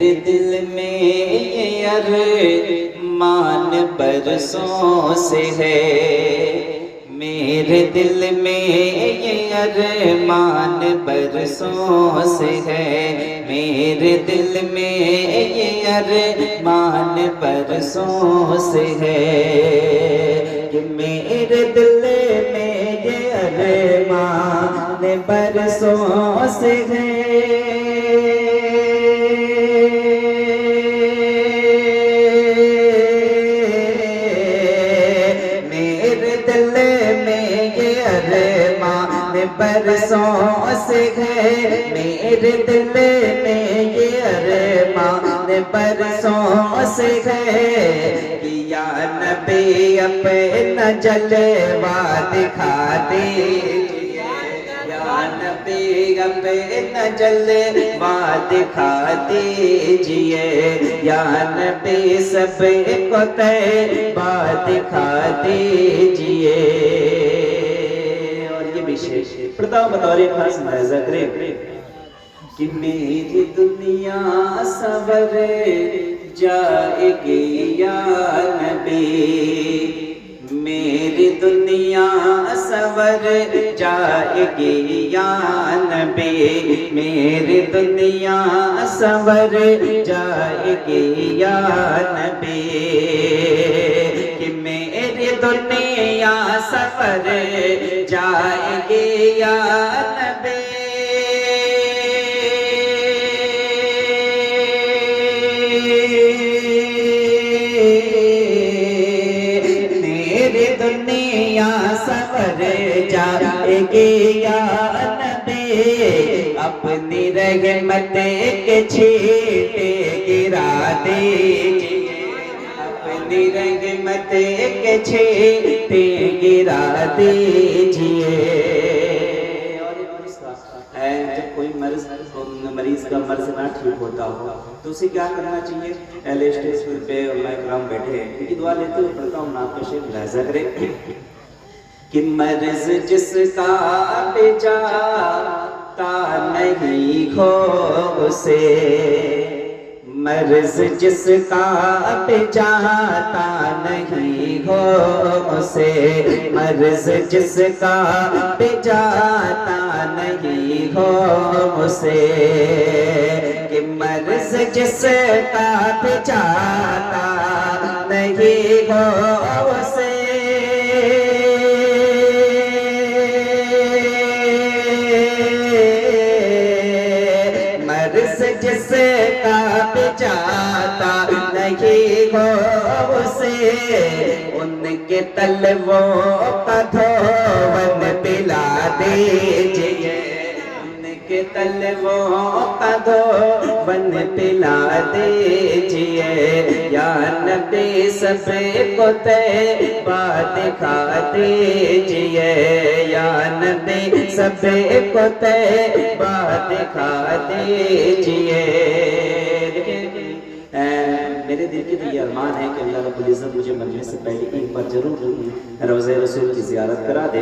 دل میں یہ ارمان برسوں سے ہے، میرے دل میں یہ ارمان برسوں سے ہے، میرے دل میں یہ ارمان برسوں سے ہے کہ میرے دل میں یہ ارمان برسوں سے ہے۔ برسوں سے ہے میرے دل میں یہ ارمان برسوں سے ہے کہ یا نبی اپنا جلوہ دکھا دیجئے، یا نبی اپنا جلوہ دکھا دیجئے، یا نبی سب کو طیبہ دکھا دیجئے۔ پڑھتا ہوں بطور خاص ملاحظہ کریں کہ میری دنیا سنور جائے گی یا نبی، میری دنیا سنور جائے گی یا نبی، میری دنیا سنور جائے گی یا نبی، کہ میری دنیا سنور جائے گی یا نبی۔ میری دنیا سنور جائے گی یا نبی، اپنی رحمت کے چھیٹے گرا دیجئے، اپنی رحمت کے چھیٹے گرا دیجئے۔ جب کوئی مریض کا مرض نہ ٹھیک ہوتا ہو تو اسے کیا کرنا چاہیے؟ اہل اسٹیج پہ علماء کرام بیٹھے ہیں، ان کی دعا لیتے ہوئے پڑھتا ہوں، آپ کا شیخ ملاحظہ کریں کہ مرض جس کا پہ جاتا نہیں ہو اسے، مرض جس کا پہ جاتا نہیں ہو اسے، مرض جس کا پہ جاتا نہیں ہو اسے، کہ مرض جس کا پہ جاتا نہیں ہو اسے، مرض جس کا پہ جاتا نہیں ہو اسے، ان کے تلووں کا دھون پلا دیجئے، ان کے تلووں کا دھون پلا دیجئے، یا نبی سب کو طیبہ دکھا دیجئے، یا نبی سب کو طیبہ دکھا دیجئے۔ میرے دل کی تو یہ ارمان ہے کہ اللہ رب العزت مجھے مرنے سے پہلے ایک بار ضرور روضہ رسول کی زیارت کرا دے،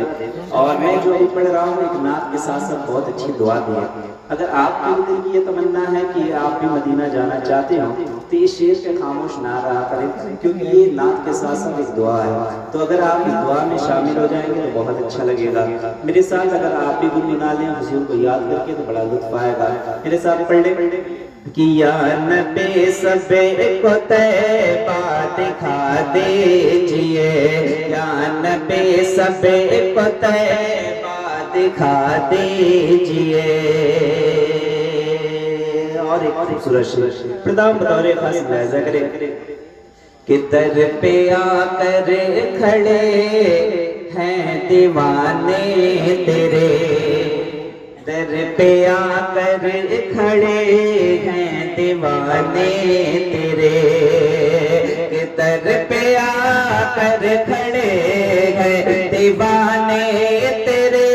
اور میں جو ابھی پڑھ رہا ہوں ایک نعت کے ساتھ ساتھ بہت اچھی دعا دی ہے۔ اگر آپ کے دل کی یہ تمنا ہے کہ آپ بھی مدینہ جانا چاہتے ہو تو یہ شعر پہ خاموش نہ رہا کریں، کیونکہ یہ نعت کے ساتھ ساتھ ایک دعا ہے، تو اگر آپ اس دعا میں شامل ہو جائیں گے تو بہت اچھا لگے گا۔ میرے ساتھ اگر آپ بھی گنگنا لیں حضور کو یاد کر کے تو بڑا لطف آئے گا۔ میرے ساتھ پڑھ لیں کہ یا نبی سب کو طیبہ دکھا دیجئے، یا نبی سب کو طیبہ دکھا دیجئے۔ اور ایک خوبصورت شعر پڑھتا ہوں بطور خاص ملاحظہ کریں کہ در پہ آ کر کھڑے ہیں دیوانے تیرے، در پہ آ کر کھڑے ہیں دیوانے تیرے، کہ در پہ آ کر کھڑے ہیں دیوانے تیرے،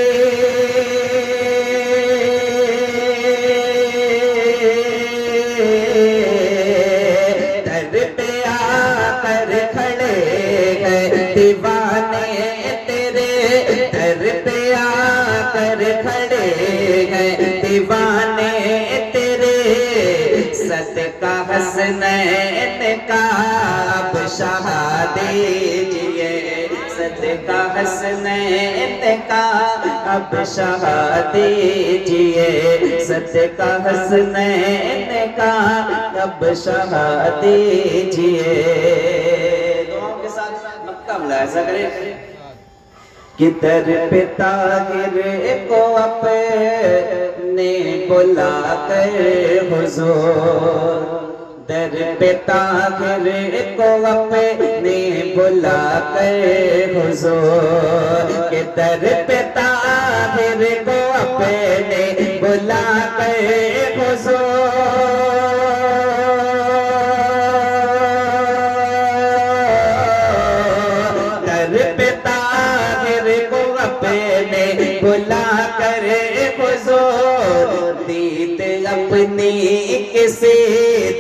در پہ آ کر کھڑے ہیں دیوانے تیرے، در پہ آ کر کھڑے ہیں دیوانے تیرے، صدقہ حسنین کا اب شاہ دیجئے صدقہ حسنین کا اب شاہ دیجئے صدقہ حسنین کا اب شاہ دیجئے دعاؤں کے ساتھ مکہ ملاحظہ کریں کہ در پہ طاہر کو اپنے بلا کر حضور در پہ طاہر کو اپنے بلا کر حضور کہ در پہ طاہر کو اپنے بلا کر حضور بلا کر حضور دید اپنی کسی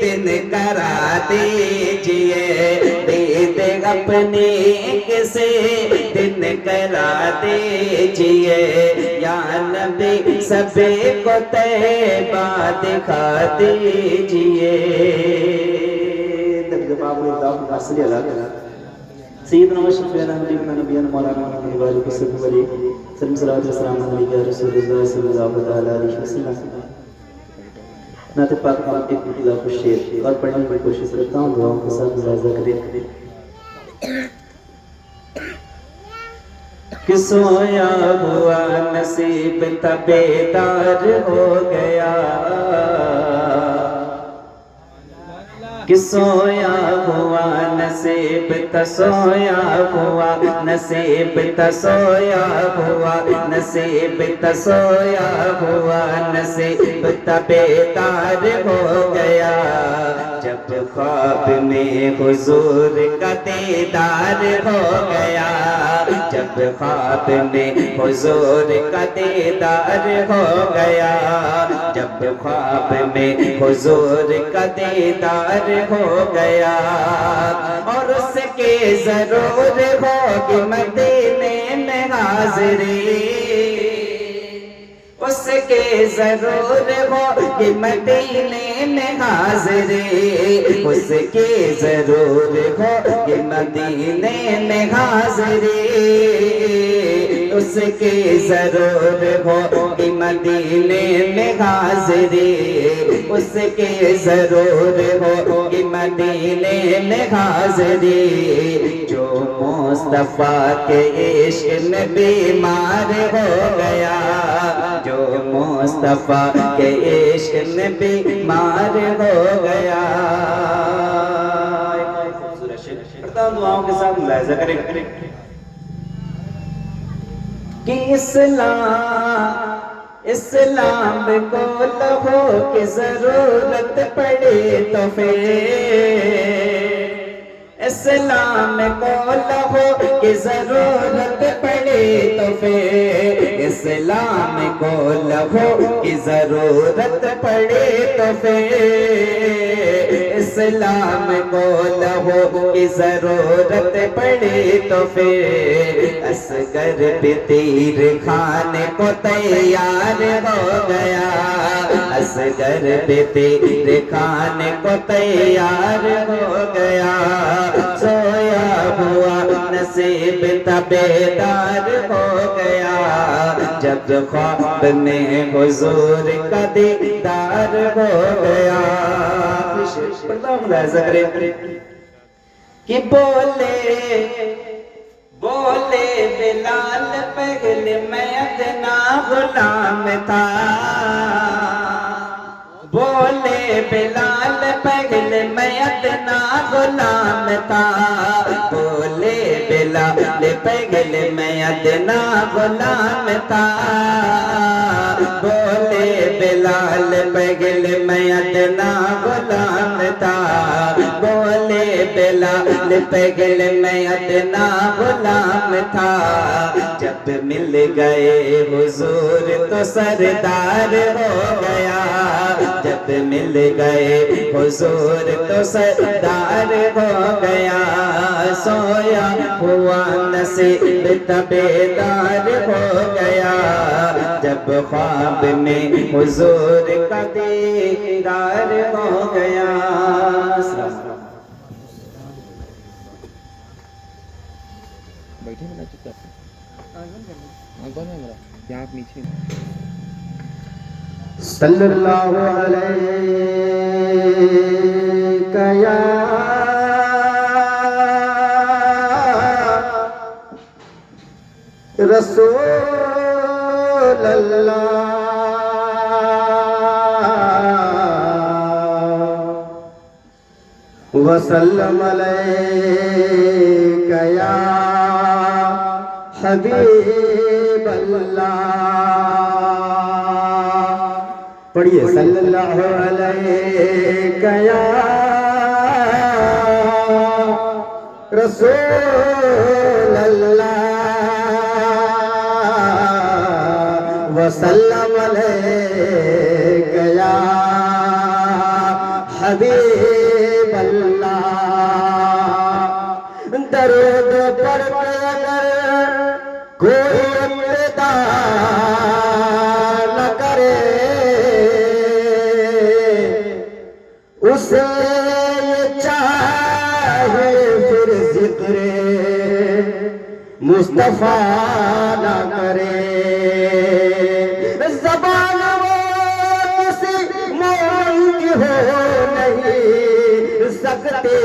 دن کرا دیجئے دید اپنی کسی دن کرا دیجئے یا نبی سبھی کو طیبہ دکھا دیجئے سیدنا و شفیعنا حبیبنا نبینا مولانا محمد وآلہ وسلم علیہ سلم صلی اللہ علیہ وسلم علیہ رسول اللہ صلی اللہ علیہ وسلم نعت پاک کا ایک مطلع کو شیر اور پڑھنے کی کوشش کرتا ہوں دعاؤں کے ساتھ ملاحظہ کریں کہ سویا ہوا نصیب تھا بیدار ہو گیا کہ سویا ہوا نصیب تا سویا ہوا نصیب تا سویا ہوا نصیب تا سویا ہوا نصیب تا بیدار ہو گیا جب خواب میں حضور کا دیدار ہو گیا جب خواب میں حضور کا دیدار ہو گیا جب خواب میں حضور کا دیدار ہو گیا اور اس کے ضرور ہوگی مدینے میں حاضری اس کے ضرور ہوگی مدینے میں حاضری اس کے ضرور ہوگی مدینے میں حاضری اس کے ضرور ہوگی مدینے میں حاضری اس کے ضرور ہوگی مدینے میں حاضری جو مصطفیٰ کے عشق میں بیمار ہو گیا جو مصطفیٰ کے عشق میں بیمار ہو گیا دعاؤں کے ساتھ ملاحظہ کریں کہ اسلام کو لہو کی ضرورت پڑے تو پھر اسلام کو لہو کی ضرورت پڑے تو پھر اسلام کو لہو کی ضرورت پڑے تو پھر اسلام کو لہو کی ضرورت پڑے تو پھر اصغر بھی تیر کھانے کو تیار ہو گیا اصغر بھی تیر کھانے کو تیار ہو گیا سویا ہوا نصیب تھا بیدار ہو گیا جب خواب میں حضور کا دیدار ہو گیا کہ بولے بلال پہلے میں ادنا غلام تھا بولے بلال پہلے میں ادنا غلام تھا بولے بلال پہلے میں ادنا غلام تھا بولے بلال پہلے میں ادنا غلام تھا بولے بلال پہلے میں ادنا غلام تھا جب مل گئے حضور تو سردار ہو گیا جب مل گئے حضور تو سردار ہو گیا سویا ہوا نصیب تبیدار ہو گیا جب خواب میں حضور کا دیدار ہو گیا بیٹھے میرا چپ چاپ کون ہے میرا کیا آپ نیچے صلی اللہ علیہ یا رسول اللہ وسلم علیک یا حبیب اللہ پڑھیے صلی اللہ علیہ یا رسول اللہ وسلم علیک یا حبیب اللہ درود پڑھ کر کوئی ابتدا نہ کرے اسے یہ چاہے پھر ذکر مصطفیٰ نہ کرے زبان وہ کسی مومن کی ہو نہیں سکتے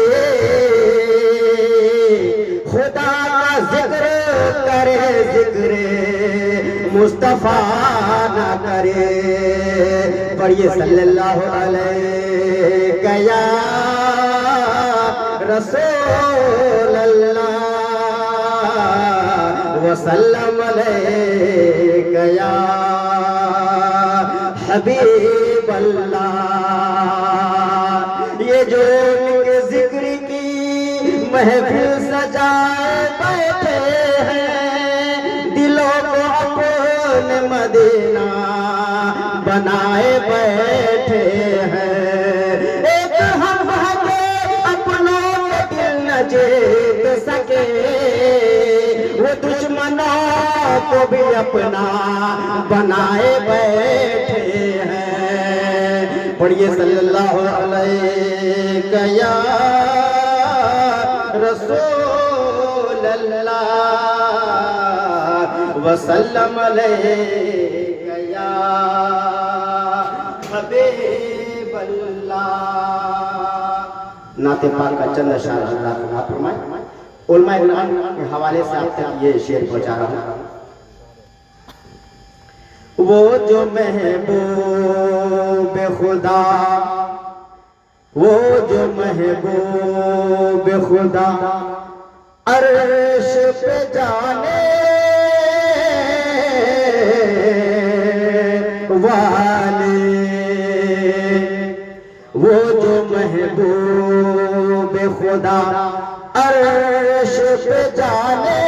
خدا کا ذکر کرے ذکر مصطفیٰ نہ کرے پڑھیے صلی اللہ علیہ یا رسول اللہ وسلم علیک یا حبیب اللہ یہ جو ان کے ذکر کی محفل سجائے بیٹھے ہیں دلوں کو اپنے مدینہ بنائے بیٹھے ہیں ایک ہم کے اپنوں کے دل نہ جیت سکے وہ دشمنوں کو بھی اپنا بنائے بیٹھے ہیں پڑھیے صلی اللہ علیہ یا رسول اللہ وسلم علیہ یا حبیب اللہ نعت پاک کا چند اشعار حضرات کو فرمائیں علماء اکرام کے حوالے سے آپ تک یہ شعر پہنچا رہا ہوں وہ جو محبوب خدا وہ جو محبوب خدا عرش پہ جانے والے وہ جو محبوب خدا عرش پہ جانے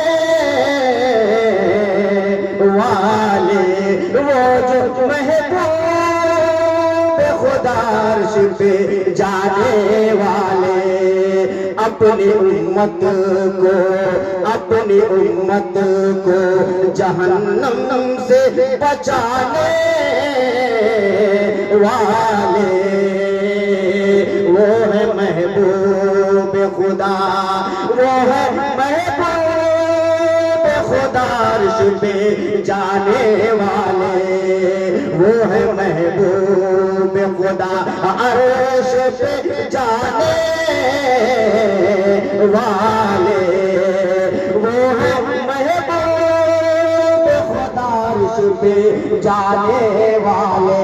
والے وہ جو محبوب خدا عرش پہ جانے والے اپنی امت کو جہنم سے بچانے والے وہ ہے محبوب خدا وہ ہے محبوب خدا عرش پہ جانے والے وہ ہے محبوب خدا عرش پہ جانے والے وہ ہے محبوب خدا عرش پہ جانے والے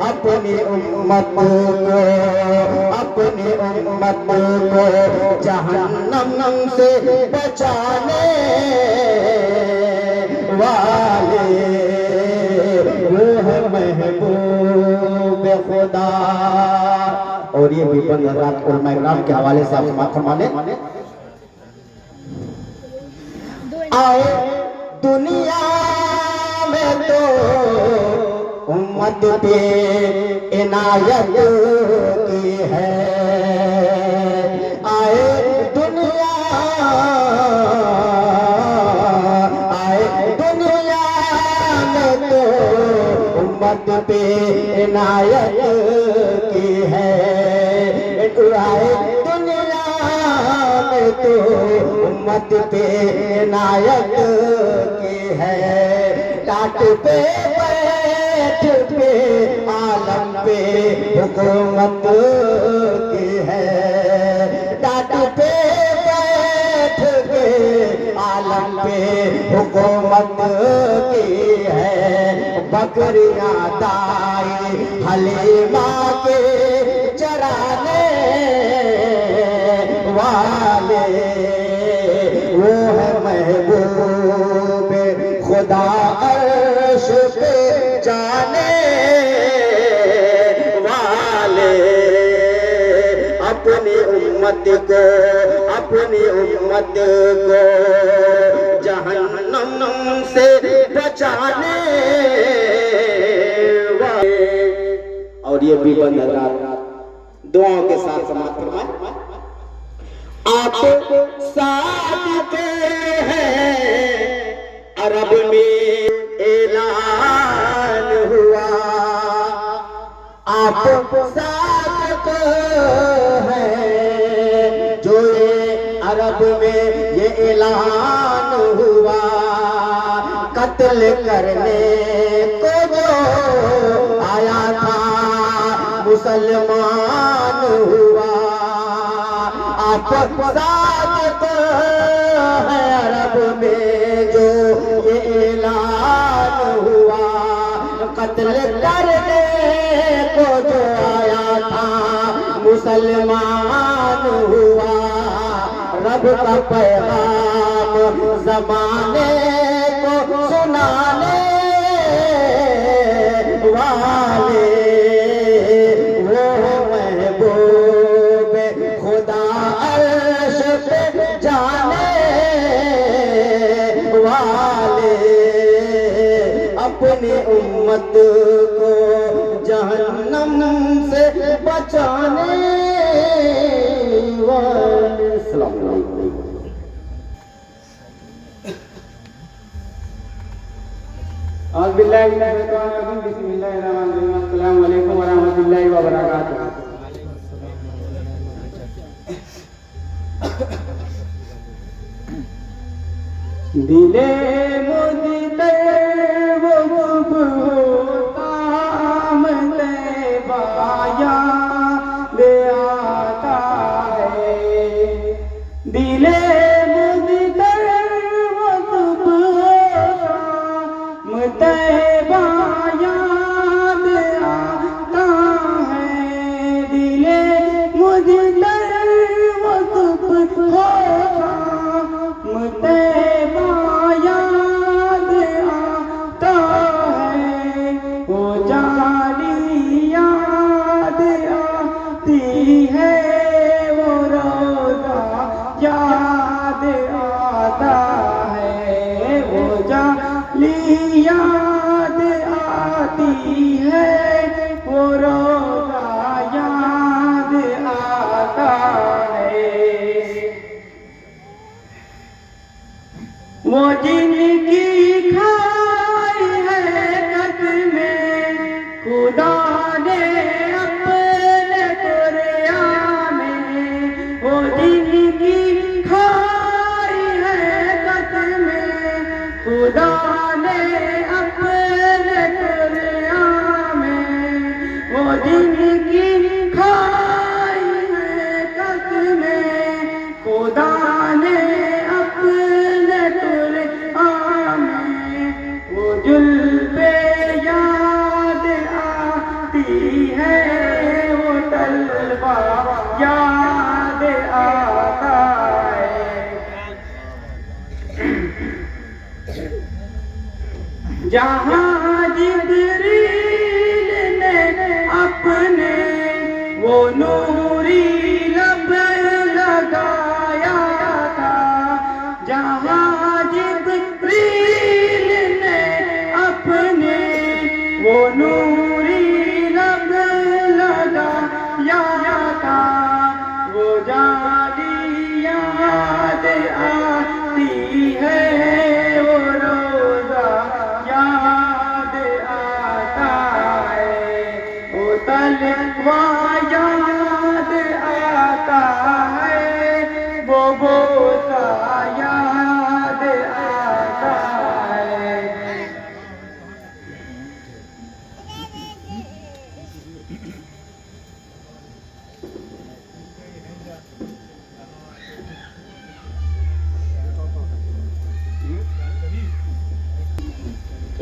اپنی امت کو جہنم سے بچانے والے وہ ہے محبوب خدا اور یہ بھی بند حضرات علماء اکرام کے حوالے سے آپ سماعت فرما لیں آئے دنیا میں تو امت پہ عنایت کی ہے آئے دنیا پہ عنایت کی ہے، اٹھائے دنیا میں تو امت پہ عنایت کی ہے، ٹاٹ پہ بیٹھ کے عالم پہ حکومت کی ہے، ٹاٹ پہ بیٹھ کے عالم پہ حکومت کی ہے، بکریاں دائی حلیمہ کے چرانے والے، وہ ہے محبوب خدا عرش پہ جانے والے، اپنی امت کو جہنم سے بچانے والے۔ اور یہ بھی بندہ دعاؤں کے ساتھ سماعت فرمائیں۔ آپ صادق ہیں، عرب میں اعلان ہوا، آپ صادق ہیں، جو یہ عرب میں یہ اعلان ہوا، قتل کرنے کو جو آیا تھا مسلمان ہوا، آپ صادق ہے، عرب میں جو یہ اعلان ہوا، قتل کرنے کو جو آیا تھا مسلمان ہوا، رب کا پیغام زمانے کو سنانے والے، وہ محبوب خدا عرش پہ جانے والے، اپنی امت کو جہنم سے بچانے والے۔ السلام علیکم۔ اعوذ باللہ من الشیطان الرجیم، بسم اللہ الرحمن الرحیم، السلام علیکم ورحمۃ اللہ وبرکاتہ۔ دل مجھتے وہ کام طیبہ یاد آتا ہے، دل مجھتے وہ کام طیبہ یاد آتا ہے، دل مجھتے وہ کام طیبہ یاد آتا ہے، وہ جاری یاد آتی ہے، وہ روزہ یاد آتا ہے، وہ جاری یاد آتی ہے، وہ روزہ یاد آتا ہے، وہ جن کی کھائی ہے قدمیں خدا نے اپنے قرآن میں، وہ جن کی کھائی ہے قدمیں خدا نے اپنے قرآن میں، وہ جن کی کھائی ہے قدمیں خدا نے اپنے قرآن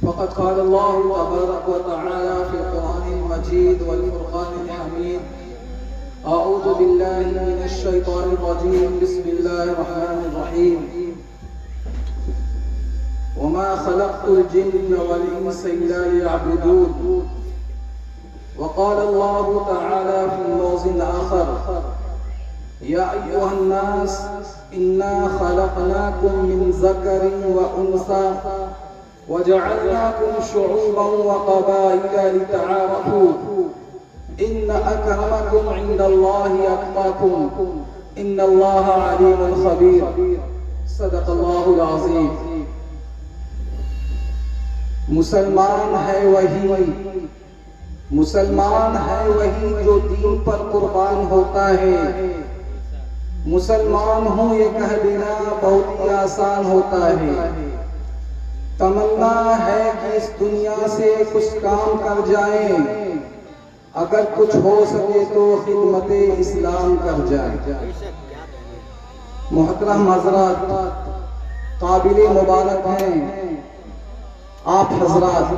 فقد قال الله تبارك وتعالى في القرآن المجيد والفرقان الحميد أعوذ بالله من الشيطان الرجيم بسم الله الرحمن الرحيم وما خلقت الجن والإنس إلا ليعبدون. وقال الله تعالى في موضع آخر يا أيها الناس إنا خلقناكم من ذكر وأنثى وجعلناكم شعوبا وقبائل لتعارفوا إن أكرمكم عند الله أتقاكم إن الله عليم خبير. صدق الله العظيم. مسلمان ہے وہی جو دین پر قربان ہوتا ہے. مسلمان ہوں یہ کہہ دینا بہت ہی آسان ہوتا ہے. تمنا ہے کہ اس دنیا سے کچھ کام کر جائیں, اگر کچھ ہو سکے تو خدمت اسلام کر جائیں. محترم حضرات, قابل مبارک ہیں آپ حضرات,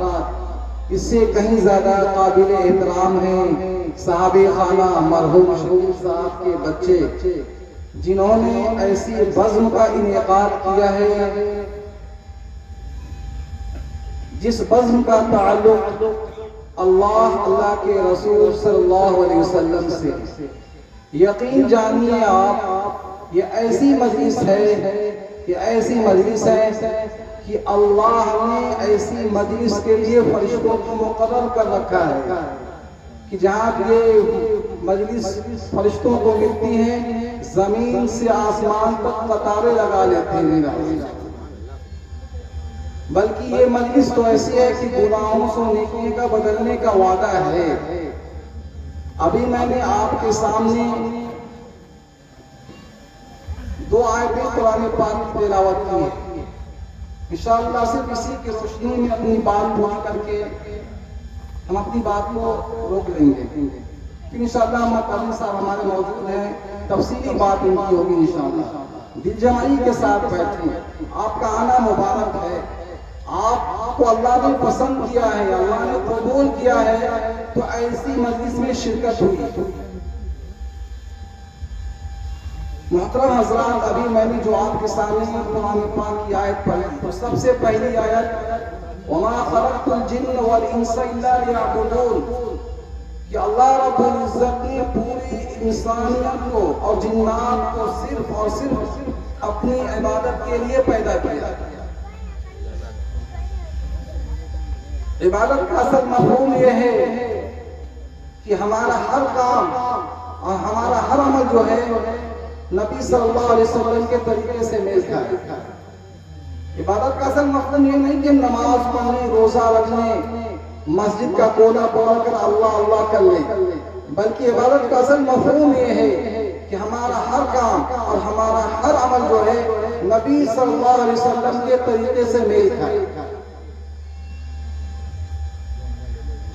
اس سے کہیں زیادہ قابل احترام ہیں صاحب خانہ مرحوم شریف صاحب کے بچے, جنہوں نے ایسی بزم کا انعقاد کیا ہے جس بزم کا تعلق اللہ کے رسول صلی اللہ علیہ وسلم سے. یقین جانیے آپ, یہ ایسی مجلس ہے کہ اللہ نے ایسی مجلس کے لیے فرشتوں کو مقرر کر رکھا ہے کہ جہاں یہ مجلس فرشتوں کو ملتی ہے زمین سے آسمان تک قطاریں لگا لیتے ہیں. بلکہ یہ مجلس تو ایسی ہے کہ گناہوں سے نیکی کا بدلنے کا وعدہ ہے. ابھی میں نے آپ کے سامنے 2 آیتیں قرآن پاک کی تلاوت کی. انشاءاللہ صرف اسی کی روشنی میں اپنی بات پوری کر کے ہم اپنی بات کو روک لیں گے. پھر انشاءاللہ مقامی صاحب ہمارے موجود ہیں, تفصیلی بات ان کی ہوگی انشاءاللہ. دل جمعی کے ساتھ بیٹھیں. آپ کا آنا مبارک ہے, آپ کو اللہ نے پسند کیا ہے, اللہ نے قبول کیا ہے, تو ایسی مجلس میں شرکت ہوئی. محترم حضرات, ابھی میں نے جو آپ کے سامنے قرآن پاک کی آیت پڑھی, تو سب سے پہلی آیت وَمَا خَلَقْتُ الْجِنَّ وَالْإِنسَ إِلَّا لِيَعْبُدُونَ, کہ اللہ رب العزت نے پوری انسانیت کو اور جنات کو صرف اور صرف اپنی عبادت کے لیے پیدا کیا. عبادت کا اصل مفہوم یہ ہے کہ ہمارا ہر کام اور ہمارا ہر عمل جو ہے نبی صلی اللہ علیہ وسلم کے طریقے سے میل کھائے. عبادت کا اصل مقصد یہ نہیں کہ نماز پڑھنے, روزہ رکھنے, مسجد کا کونا پڑھ کر اللہ اللہ کر لیں, بلکہ عبادت کا اصل مفہوم یہ ہے کہ ہمارا ہر کام اور ہمارا ہر عمل جو ہے نبی صلی اللہ علیہ وسلم کے طریقے سے میل کھائے.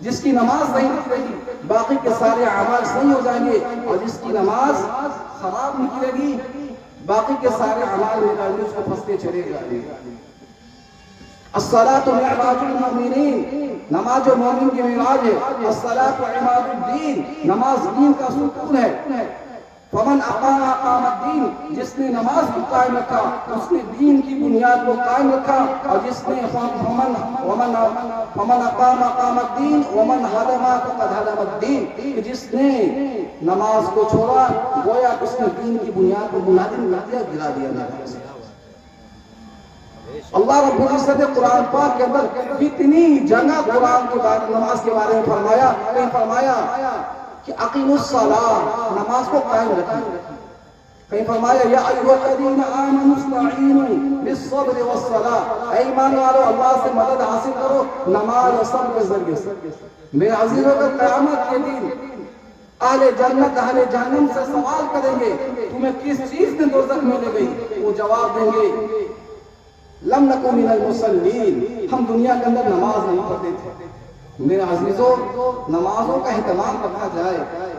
جس کی نماز صحیح نہیں رہی باقی کے سارے اعمال صحیح ہو جائیں گے، اور جس کی نماز خراب نکلے گی باقی کے سارے اعمال میں اس کو پھنستے چلے جائیں گے۔ الصلاۃ معراج المؤمنین، نماز جو مومن کی معراج ہے۔ الصلاۃ عماد الدین، نماز دین کا ستون ہے۔ فمن اقام الدین، جس نے نماز کو قائم رکھا اس نے دین کی بنیاد کو قائم رکھا، اور جس نے فمن اقام الدین ومن ہدم فقد ہدم الدین، کہ جس نے نماز کو چھوڑا گویا اس نے دین کی بنیاد کو منہدم کر دیا، گرا دیا نماز۔ اللہ رب العزت نے قرآن پاک کے اندر کتنی جگہ قرآن کے بارے نماز کے بارے میں فرمایا، کہیں فرمایا کہ اقیموا الصلاۃ، نماز کو قائم رکھیں، کہیں فرمایا یا ایھا الذین آمنوا استعینوا بالصبر والصلاۃ، اے ایمان والو اللہ سے مدد حاصل کرو نماز اور صبر کے ذریعے سے۔ میرے عزیزوں کا قیامت کے دن اہل جنت اہل جہنم سے سوال کریں گے تمہیں کس چیز نے دوزخ میں لے گئی؟ وہ جواب دیں گے لم نکن من المصلین، ہم دنیا کے اندر نماز نہیں پڑھتے تھے۔ میرے عزیزوں نمازوں کا اہتمام رکھا جائے،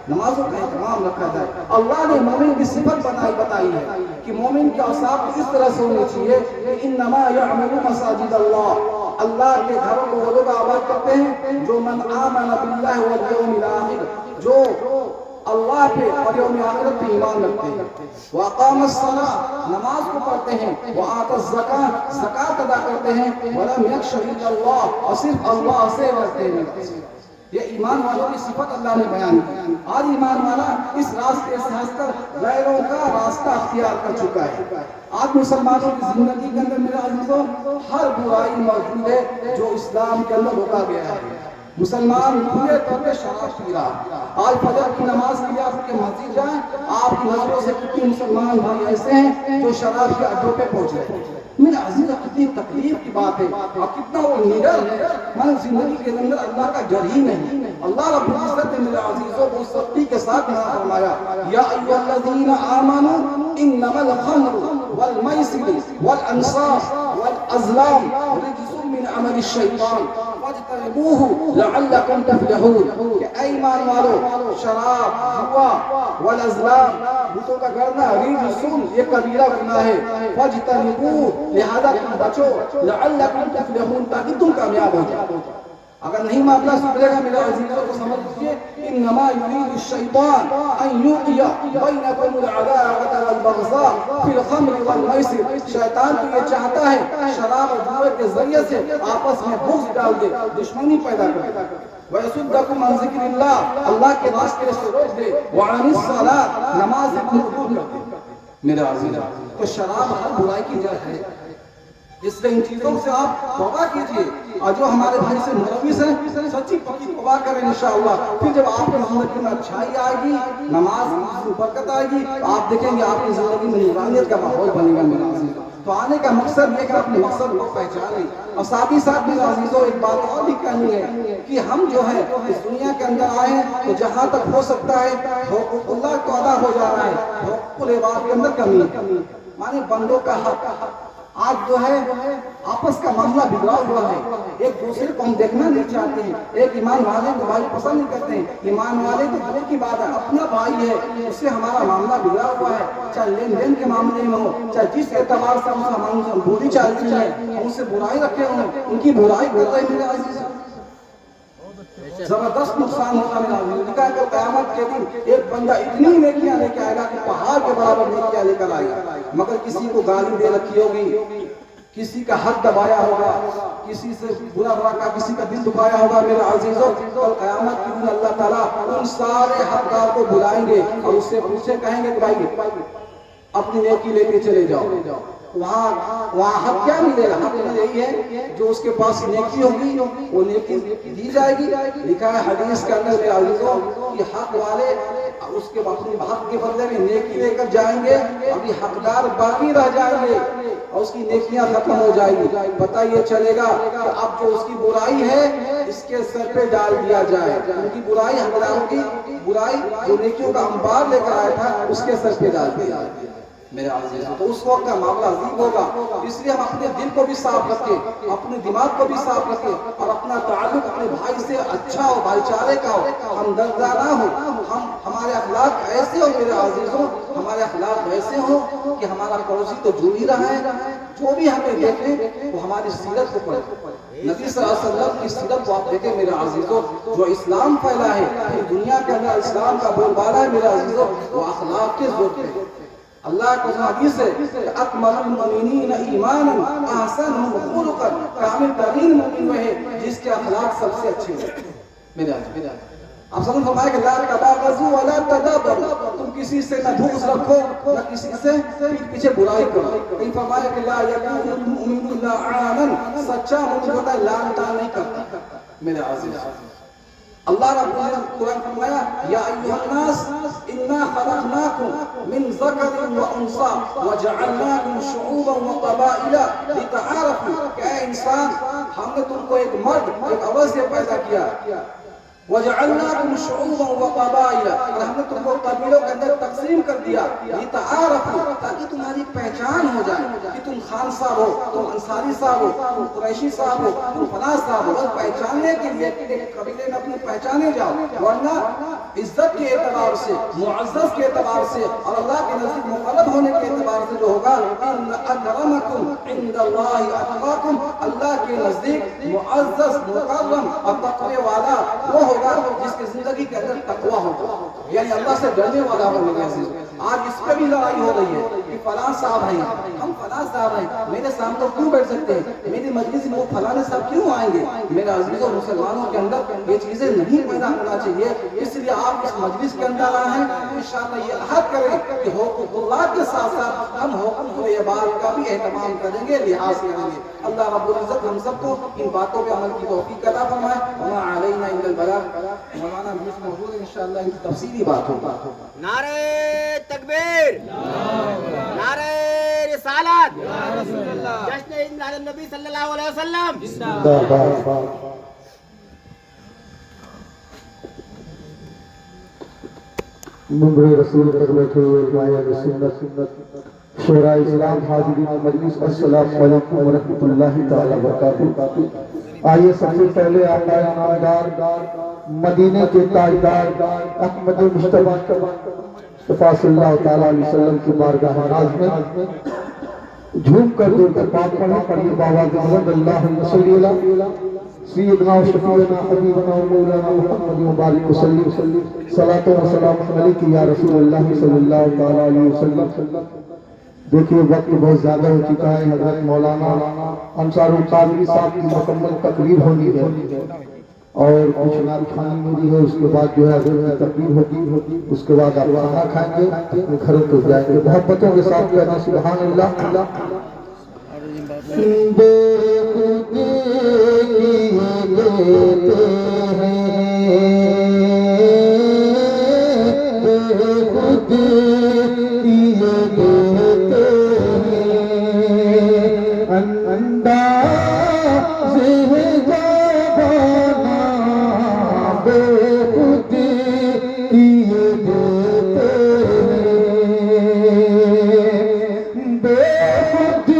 نمازوں کا اہتمام رکھا جائے۔ اللہ نے مومن کی صفت بتائی ہے کہ مومن کے اوصاف اس طرح سے ہونے چاہیے کہ انما یعمر مساجد اللہ، اللہ کے گھروں کو وہ لوگ آباد کرتے ہیں جو من آمن باللہ والیوم الاخر، جو اللہ پہ اور یوم آخرت پہ ایمان رکھتے ہیں، وَأَقَامَ الصَّلَاةَ، نماز کو پڑھتے ہیں، وَآتَى الزَّكَاةَ، زکوٰۃ ادا کرتے ہیں، وَلَمْ يَخْشَ إِلَّا اللَّهَ، اور صرف اللہ سے ڈرتے ہیں۔ یہ ایمان والوں کی صفت اللہ نے بیان کی۔ آج ایمان والا اس راستے سے ہٹ کر غیروں کا راستہ اختیار کر چکا ہے۔ آج مسلمانوں کی زندگی کے اندر میرے عزیزوں ہر برائی موجود ہے جو اسلام کے اندر روکا گیا ہے۔ مسلمان کھلے طور پہ شراب پی رہا، آج فجر کی نماز کے لیے آپ کے مسجد جائیں، آپ کی نظروں سے کتنے مسلمان بھائی ایسے ہیں جو شراب کے اڈوں پہ پہنچ گئے۔ میرے عزیزوں کتنی تکلیف کی بات ہے، اور کتنا وہ نڈر ہے، میں زندگی کے اندر اللہ کا ڈر ہی نہیں۔ اللہ رب العزت نے میرے عزیزوں کو سختی کے ساتھ فرمایا یا ایھا الذین آمنوا انما الخمر والمیسر والانصاب والازلام رجس من عمل الشیطان فاجتنبوه لعلکم تفلحون، کہ اے ایمان والو شراب جوا والازلام بتوں کا گرنا رجسن یہ کبیرہ گناہ ہے، فاجتنبوه لہذا تم بچو لعلکم تفلحون تاکہ تم کامیاب ہو جاؤ۔ اگر نہیں معاملہ سدھرے گا میرے عزیزوں کو سمجھ لیجیے انما یرید الشیطان ان یوقع بینکم العداوۃ والبغضاء فی الخمر والمیسر، شیطان تو یہ چاہتا ہے شراب اور جوے کے ذریعے سے آپس میں بغض ڈال دے، دشمنی پیدا کر دے، وَيَصُدَّكُمْ عَنْ ذِكْرِ اللَّهِ، اللہ کے راستے سے روک دے، وَعَنِ الصَّلَاةِ، نماز سے دور کر دے۔ میرے عزیزوں تو شراب ہر برائی کی جڑ ہے، اس لیے ان چیزوں سے آپ توبہ کیجئے، اور جو ہمارے بھائی سے ملوث ہیں سچی پکی توبہ کریں انشاءاللہ۔ پھر جب آپ کی زندگی میں اچھائی آئے گی، نماز میں برکت آئے گی، آپ دیکھیں گے آپ کی زندگی میں نورانیت کا ماحول بنے گا۔ میرے عزیزوں تو آنے کا مقصد یہ کہ اپنے مقصد کو پہچانیں، اور ساتھ ہی ساتھ میرے عزیزوں ایک بات اور بھی کہنی ہے کہ ہم جو ہے اس دنیا کے اندر آئے ہیں تو جہاں تک ہو سکتا ہے حقوق اللہ کو ادا ہو جا رہا ہے، حقوق العباد کے اندر کمی ہے، مانے بندوں کا حق۔ آج جو ہے آپس کا معاملہ بگڑا ہوا ہے، ایک دوسرے کو ہم دیکھنا نہیں چاہتے ہیں، ایک ایمان والے کو بھائی پسند نہیں کرتے ہیں، ایمان والے تو دور کی بات ہے اپنا بھائی ہے اس سے ہمارا معاملہ بگڑا ہوا ہے، چاہے لین دین کے معاملے میں ہو، چاہے جس اعتبار سے ہم بولی چالتی ہے، ہم ان سے برائی رکھے ہوں، ان کی برائی کر رہے ہیں۔ میرے عزیز زبردست نقصان ہوگا میرا عزیز، لکھا ہے کہ قیامت کے دن ایک بندہ اتنی نیکیاں لے کے آئے گا کہ پہاڑ کے برابر نیکیاں لے کر آئے گا، مگر کسی کو گالی دے رکھی ہوگی، کسی کا حق دبایا ہوگا، کسی سے برا کہا، کسی کا دل دکھایا ہوگا۔ میرے عزیزوں اور قیامت کے دن اللہ تعالیٰ ان سارے حقدار کو بلائیں گے اور اس سے پوچھے کہیں گے کہ بھائی اپنی نیکی لے کے چلے جاؤ۔ وہاں حق کیا ملے گا؟ حق یہی ہے جو اس کے پاس نیکی ہوگی وہ نیکی دی جائے گی۔ لکھا ہے حدیث کے اندر میرے عزیزوں کہ حق والے اس کے اپنے حق کے بدلے میں نیکی لے کر جائیں گے، ابھی حقدار باقی رہ جائیں گے اور اس کی نیکیاں ختم ہو جائیں گی۔ پتہ یہ چلے گا کہ اب جو اس کی برائی ہے اس کے سر پہ ڈال دیا جائے، ان کی برائی حقداروں کی برائی جو نیکیوں کا انبار لے کر آیا تھا اس کے سر پہ ڈال دیا۔ میرے عزیزوں، تو اس وقت کا معاملہ عجیب ہوگا. اس لیے ہم اپنے دل کو بھی صاف رکھیں، اپنے دماغ کو بھی صاف رکھیں، اور اپنا تعلق اپنے بھائی سے اچھا ہو، بھائی چارے کا ہو، ہم دردانہ ہو، ہمارے اخلاق ایسے ہو میرے عزیزوں، ہمارے اخلاق ایسے ہو کہ ہمارا پڑوسی تو جو ہی رہا ہے، جو بھی ہمیں دیکھے وہ ہماری سیرت کو پڑھے. نبی صلی اللہ علیہ وسلم کی سیرت کو آپ دیکھیں میرے عزیزوں، جو اسلام پھیلا ہے پوری دنیا کے اندر، اسلام کا بول بالا ہے میرے عزیزوں، وہ اخلاق کے زور پہ. اللہ کا حدیث ہے کہ اکمل المؤمنین ایمانا احسنهم خلقا، کامل ترین مومن وہ ہے جس کے اخلاق سب سے اچھے ہیں میرے عزیزوں. آپ سب نے فرمایا کہ لا تباغضوا ولا تدابروا، تم کسی سے نہ بغض رکھو نہ کسی سے پیچھے برائی کرو. کہیں فرمایا کہ لا یکون المؤمن لعانا، سچا مومن ہوتا ہے لعن طعن نہیں کرتا میرے عزیز. اللہ رب العالمین قرآن فرمایا یا ایھا الناس انا خلقناکم من ذکر و انثی وجعلناکم شعوبا وقبائل لتعارفوا، کہ اے انسان ہم نے تم کو ایک مرد ایک عورت سے پیدا کیا، وجعلناکم شعوبا وقبائل، اور ہم نے تم کو قبیلوں کے اندر تقسیم کر دیا، لتعارفوا، تاکہ تمہاری پہچان ہو جائے کہ تم خان صاحب ہو، تم انصاری صاحب ہو، تم قریشی صاحب ہو، تم فلاں صاحب ہو. بس پہچاننے کے لیے ایک قبیلے میں اپنے پہچانے جاؤ، ورنہ عزت کے اعتبار سے، معزز کے اعتبار سے، اور اللہ کے نزدیک مقرب ہونے کے اعتبار سے جو ہوگا، ان اکرمکم عند اللہ اتقاکم، اللہ کے نزدیک معزز مکرم اور تقوی والا وہ ہوگا جس کی زندگی کے اندر تقوی ہوگا، یعنی اللہ سے ڈرنے والا ہوگا میرے عزیز. آج اس پہ بھی لڑائی ہو رہی ہے کہ فلاں صاحب ہیں، ہم فلاں صاحب ہیں، میرے سامنے کیوں بیٹھ سکتے ہیں، میری مجلس میں وہ فلاں صاحب کیوں آئیں گے. میرے عزیزوں، مسلمانوں کے اندر یہ چیزیں نہیں پیدا ہونا چاہیے. اس لیے آپ اس مجلس کے اندر آئے ہیں، انشاءاللہ یہ عہد کریں کہ حقوق اللہ کے ساتھ ساتھ ہم حقوق العباد کا بھی اہتمام کریں گے، لحاظ کریں گے. اللہ رب العزت ہم سب کو ان باتوں پہ عمل کی توفیق عطا فرمائے. وما علینا الا البلاغ. مولانا بھی موجود ہے، انشاءاللہ ان کی تفصیلی بات ہوگا. نعرہ تکبیر، نعرہ رسالت، جشن عید میلاد النبی صلی اللہ علیہ وسلم. منبر رسول پر بیٹھے ہوئے مایہ سنت شورا اسلام حاضرین مجلس، السلام علیکم ورحمۃ اللہ تعالی وبرکاتہ. آئیے سب سے پہلے آقا نامدار مدینے کے تاجدار احمد مصطفیٰ صلی اللہ تعالی علیہ وسلم کی بارگاہ ناز میں جھوم کر دور کر پاک پڑھیں. پڑھیے باواز محمد اللہم صلی علی سیدنا و شفیعنا حبیبنا و مولانا محمد مبارک وسلم. صلاۃ و سلام علیک یا رسول اللہ صلی اللہ تعالی علیہ وسلم. دیکھیے وقت بہت زیادہ ہو چکا ہے. حضرت مولانا انصار القادری صاحب کی مکمل تقریر ہونی ہے اور کچھ نعت خوانی میری ہے. اس کے بعد جو ہے حضرت کی تقریر ہوگی، اس کے بعد آپ کھانا کھائیں گے، اپنے گھروں کو جائیں گے. محبتوں کے ساتھ کہنا سبحان اللہ. بے خودی لیتے ہیں، بے خودی لیتے ہیں، انداز جوانہ بے خودی لیتے ہیں، بے خودی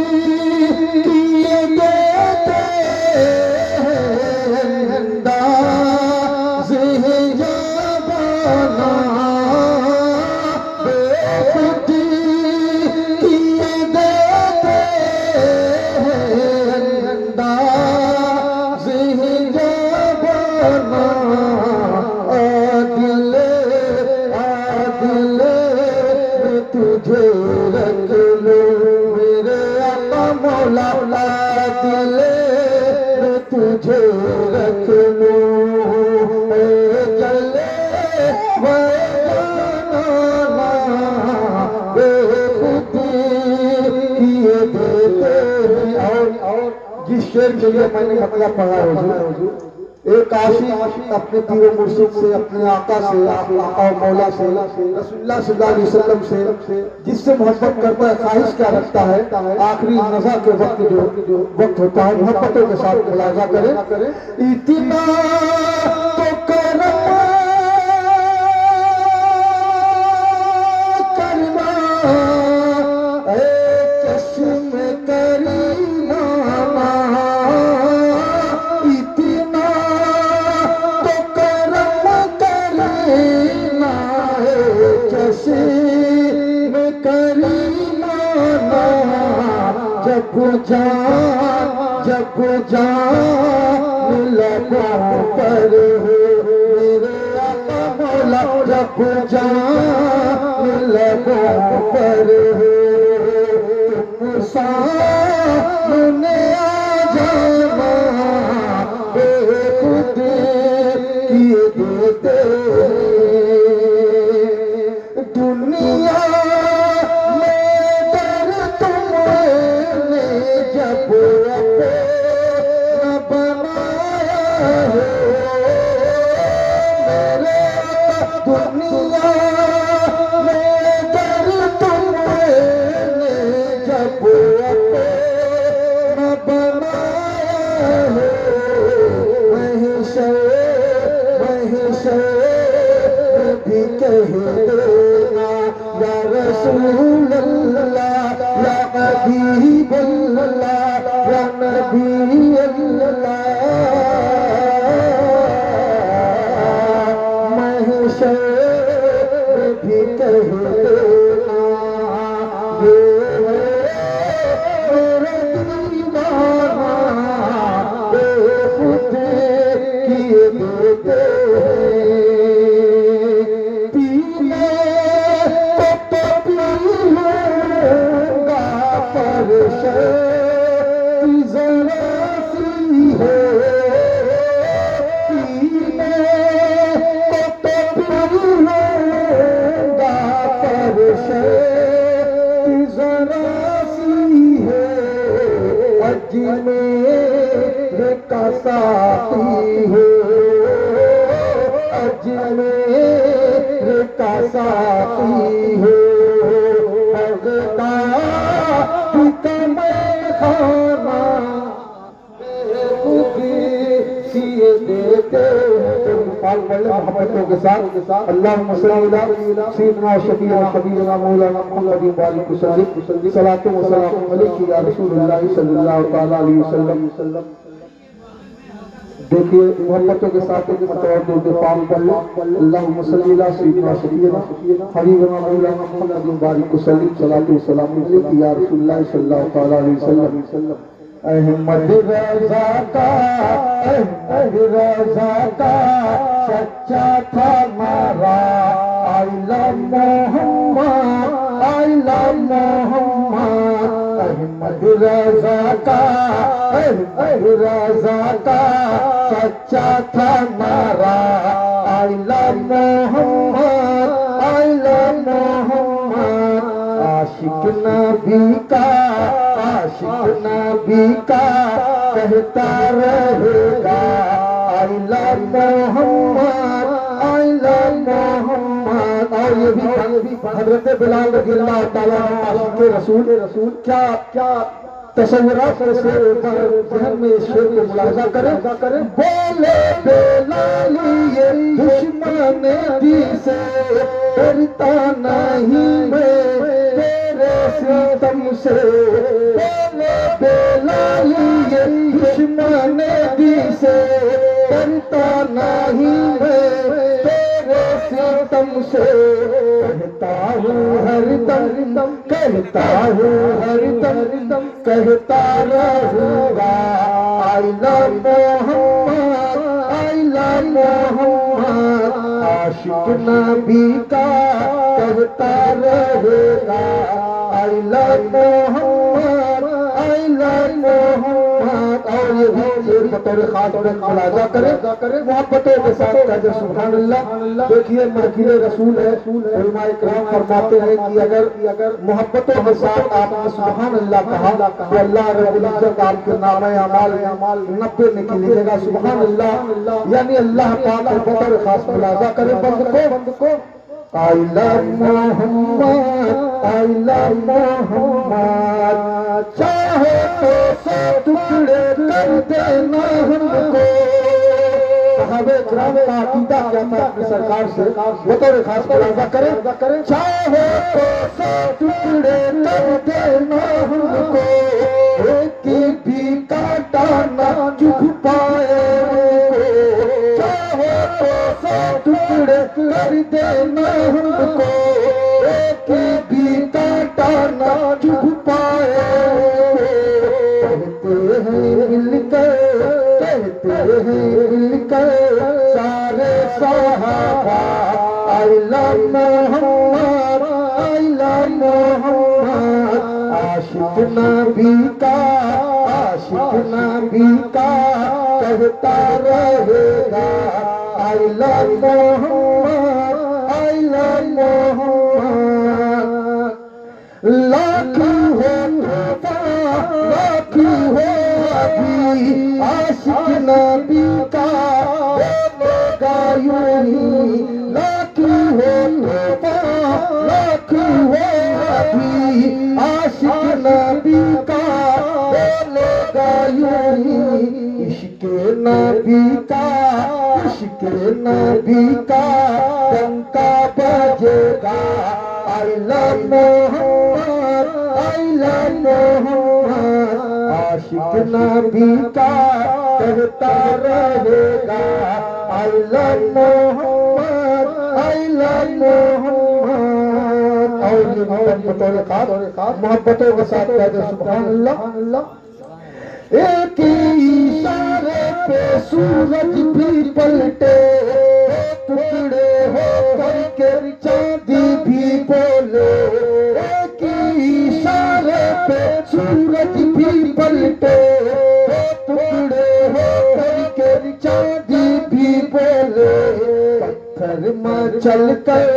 شعر کے لیے میں نے مطلب پڑھا ہے حضور. ایک عاشق اپنے پیر و مرشد سے، اپنے آقا سے، آقا و مولا سے، رسول اللہ صلی اللہ علیہ وسلم سے جس سے محبت کرتا ہے، خواہش کیا رکھتا ہے، آخری نزا کے وقت جو وقت ہوتا ہے محبتوں کے ساتھ ملاحظہ کریں. اتنا تو کرنا جب جان لبوں پر ہو میرے آقا مولا جب جان لبوں پر ہو تم سامنے آ جانا بے خود کیے دیتے دنیا رسول اللہ یا حبیب اللہ یا نبی اللہ محشر بھی کہہ دینا یہ میرے دیوانہ بے خود کیے دیتے ساتھی ہو اجمیر کا ساتھی ہو بغداد میں خانہ بے خودی کیے دیتے محبتوں کے ساتھ اللہم صلی علی سیدنا شفیعنا حبیبنا مولانا محمد بارک وسلم صلاۃ و سلام علیک یا رسول اللہ صلی اللہ تعالی علیہ وسلم دیکھیے محبتوں کے ساتھ ایک مرتبہ درود پاک پڑھ لو اللہم صلی علی سیدنا شفیعنا حبیبنا مولانا محمد بارک وسلم صلاۃ و سلام علیک یا رسول اللہ صلی اللہ تعالی علیہ وسلم احمد رضا کا احمد رضا کا سچا تھا نعرہ آئی لو محمد آئی لو محمد احمد رضا کا احمد رضا کا سچا تھا نعرہ آئی لو محمد آئی لو محمد عاشق نبی کا عاشق نبی کا کہتا رہے گا آئی لو محمد آئی لو محمد اور یہ بھی حضرت بلال رضی اللہ تعالیٰ عاشق رسول کیا تصورات سے ذہن میں اس شعر کو ملاحظہ کریں بولے بلال یہ دشمن دی سے ڈرتا نہیں میں تیرے ستم سے بولے بلال یہ دشمن دی سے ڈرتا نہیں میں تیرے ستم سے کہتا ہوں ہر دم کہتا ہوں ہر دم کہتا رہوں گا آئی لو محمد آئی لو محمد عاشق نبی کا کہتا رہے گا آئی لو محمد آئی لو محمد اور یہ بھی بطور خاص اور ملاحظہ کریں محبتوں کے ساتھ کہتے سبحان اللہ دیکھیے مرکز رسول ہے علماء اکرام فرماتے ہیں کہ اگر محبتوں کے ساتھ آپ نے سبحان اللہ کہا تو اللہ رب العزت آپ کے نام اعمال 90 لکھے گا سبحان اللہ یعنی اللہ پاک بطور خاص ملاحظہ کریں بند کو I love Muhammad I love محمد چاہے تو سب ٹکڑے کر دینا ہم کو صحابہ کرام کا عقیدہ کیا تھا اپنی سرکار سے بطور خاص ملاحظہ کریں چاہے تو سب ٹکڑے کر دینا ہم کو ایک بھی کاٹا نہ چبھ پائے چاہے تو سب ٹکڑے کر دینا ہم کو ایک بھی کاٹا نہ چبھ پائے ہیں مل کر سارے صحابہ آئی لو محمد آئی لو محمد عاشق نبی کا عاشق نبی کا کہتا رہے گا آئی لو محمد آئی لو محمد لاکھی ہو لاکھی ہو ابھی عاشق نبی کا بولے گا یوں ہی لاکھی ہو لاکھی ہو ابھی عاشق نبی کا بولے گا یوں ہی عشق نبی کا عشق نبی کا ڈنکا بجے گا آئی لو محمد آئی لو محمد عاشق نبی کا کہتا رہے گا آئی لو محمد آئی لو محمد اور یہ بطور خاص محبتوں کے ساتھ کہتے ہیں سبحان اللہ ایک اشارے پہ سورج بھی پلٹے ٹکڑے ہو کر کے چاندی بھی بولے ایک اشارے پہ سورج بھی پلٹے ٹکڑے ہو کر کے چاندی بھی بولے پتھر مچل کر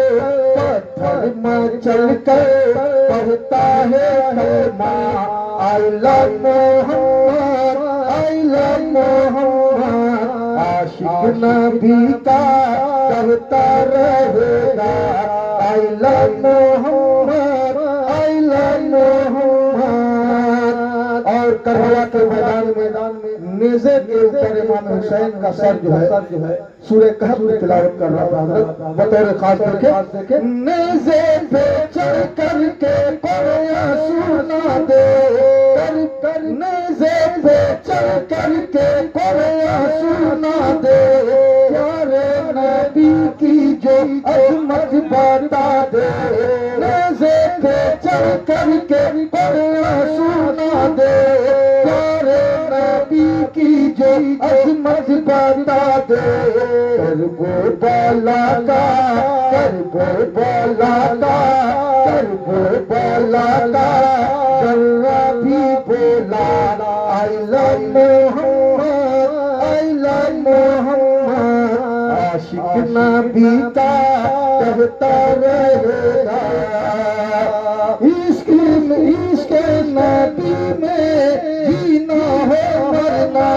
پڑھتا ہے کلمہ آئی لو محمد آئی لو محمد عاشق نبی کا کہتا رہے گا آئی لو محمد آئی لو محمد اور کربلا کے میدان میں نیزے کے اوپر امام حسین کا سر جو ہے سورہ کہف میں تلاوت کر رہا تھا حضرت بطور خاص دیکھیں نیزے پہ چڑھ کر کے قرآن سنا دے نیزے پہ چڑھ کر کے قرآن سنا دے پیارے نبی کی جو عظمت بتا دے نیزے پہ چڑھ کر کے قرآن سنا دے پیارے نبی کی جو عظمت بتا دے کربلا کا ذرہ بھی بولا آئی لو محمد آئی لو محمد عاشق نبی کا کہتا رہے گا عشق نبی میں جینا ہو مرنا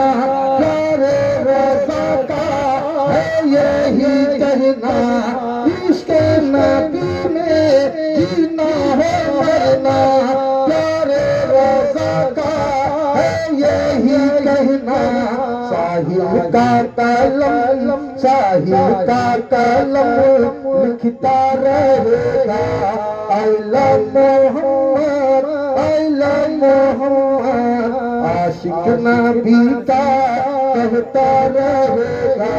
پیارے رضا کا ہے یہی کہنا عشق نبی میں جینا ہو مرنا پیارے رضا کا ہے یہی کہنا ساحل کا قلم لکھتا رہے گا آئی لو محمد آئی لو محمد عاشق نبی کا کہتا رہے گا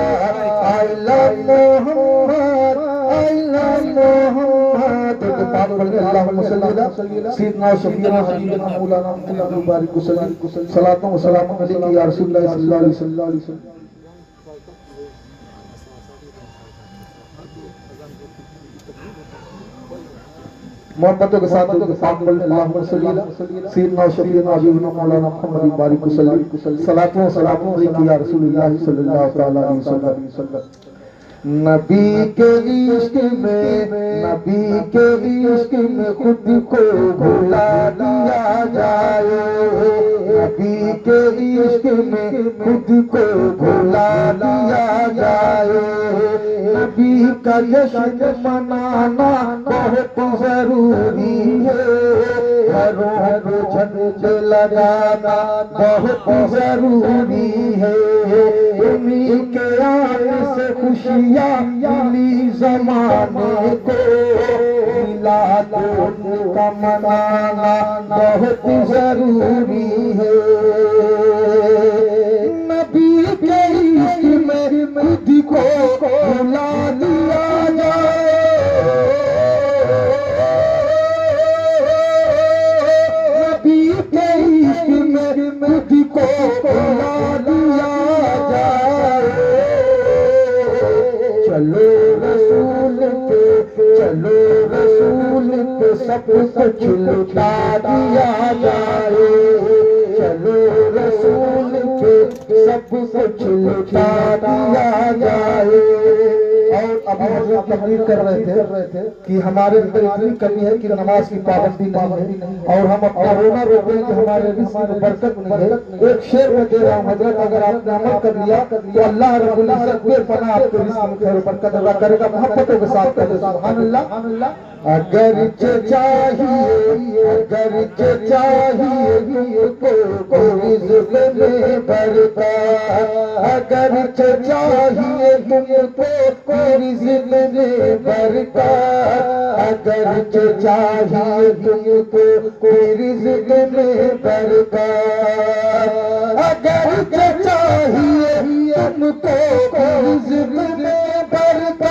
آئی لو محمد آئی لو محمد اللہم صلی علی سیدنا شفیعنا حبیبنا مولانا محمد مبارک وسلم صلاۃ و سلام علیک یا رسول اللہ صلی اللہ علیہ وسلم محبتوں کے ساتھ اللہم صلی علی سیدنا شفیعنا حبیبنا مولانا محمد مبارک وسلم صلاۃ و سلام علیک یا رسول اللہ صلی اللہ تعالی علیہ وسلم نبی کے عشق میں خود کو بھلا دیا جائے نبی کے عشق میں خود کو بھلا دیا جائے نبی کا جشن منانا بہت ضروری ہے گھروں کو جھنڈے لگانا بہت ضروری ہے انہیں کے آنے سے خوشیاں ملی زمانے کو میلاد ان کا منانا بہت ضروری ہے نبی کے عشق میں خود کو بھلا دیا جائے نبی کے عشق میں خود کو بھلا دیا جائے چلو رسول پہ چلو رسول پہ سب کچھ لٹا دیا جائے چلو رسول پہ سب کچھ لٹا دیا جائے اور ابھی حضرت تقریر کر رہے تھے کہ ہمارے اندر اتنی کمی ہے کہ نماز کی پابندی نہیں ہے اور ہم اپنا رونا روتے ہیں کہ ہمارے رزق میں برکت نہیں ہے ایک شعر میں دے رہا ہوں حضرت اگر آپ نے عمل کر لیا تو اللہ رب العزت بے پناہ آپ کے رزق میں خیر و برکت عطا کرے گا محبتوں کے ساتھ کہتے ہیں سبحان اللہ اگرچہ چاہیے کو رزق میں برکت اگرچہ چاہیے کو رزق میں برکت اگرچہ چاہیے کو رزق میں برکت اگرچہ چاہیے تم کو رزق میں برکت اگرچہ چاہیے تم کو رزق میں برکت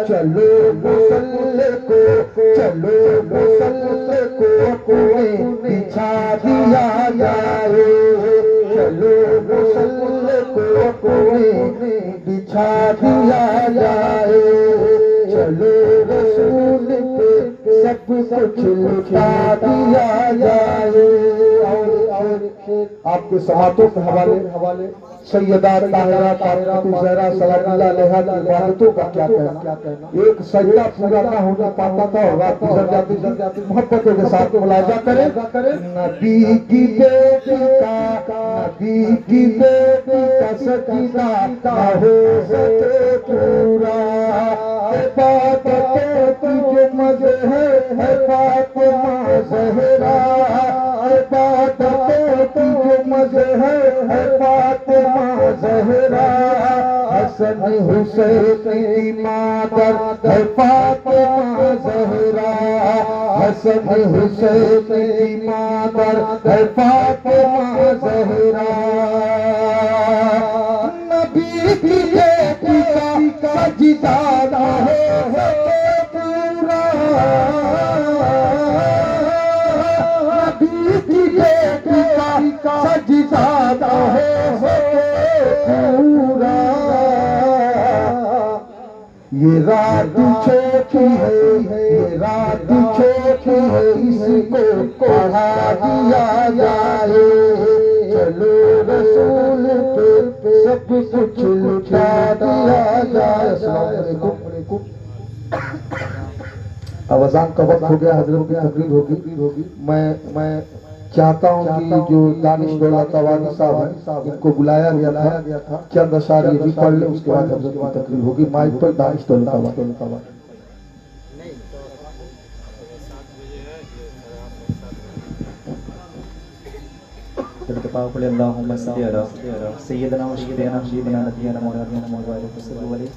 چلو مسلح کو چلو مسلح کو اپنے بچھا دیا جائے چلو مسلح کو اپنے بچھا دیا جائے چلو رسول پہ سب کچھ لٹا دیا جائے آپ کے سماعتوں کے حوالے سیدہ طاہرہ فاطمہ زہرا سلام اللہ علیہا کی عبادتوں کا کیا کہنا ایک سجدہ پورا نہ ہونے پاتا تھا اور رات گزر جاتی محبتوں کے ساتھ ملاحظہ کریں نبی کی بیٹی کا سکینہ نہ ہو سکے پورا عبادتوں کی جو مزے ہے فاطمہ زہرا عبادتوں کی جو مزے ہے فاطمہ زہرا حسن حسین کی مادر ہے فاطمہ زہرا حسن حسین کی مادر ہے فاطمہ زہرا نبی کی بیٹی کا سجدہ نہ ہو سکے پورا نبی کی بیٹی کا سجدہ نہ ہو سکے پورا یہ رات چھوٹی ہے یہ رات چھوٹی ہے اس کو پڑھا دیا جائے چلو رسول پہ سب کچھ لٹا دیا جائے السلام علیکم اب اذان کا وقت ہو گیا حضرت کی تقریر ہوگی میں چاہتا ہوں کہ جو دانش دولت توانی صاحب ہیں ان کو بلایا گیا تھا چند اشعار یہ بھی پڑھ لیں اس کے بعد حضرت کی تقریر ہوگی مائک پر دانش دولت توانی اللهم صل على سيدنا وشفيعنا نبينا مولانا محمد صلی اللہ علیہ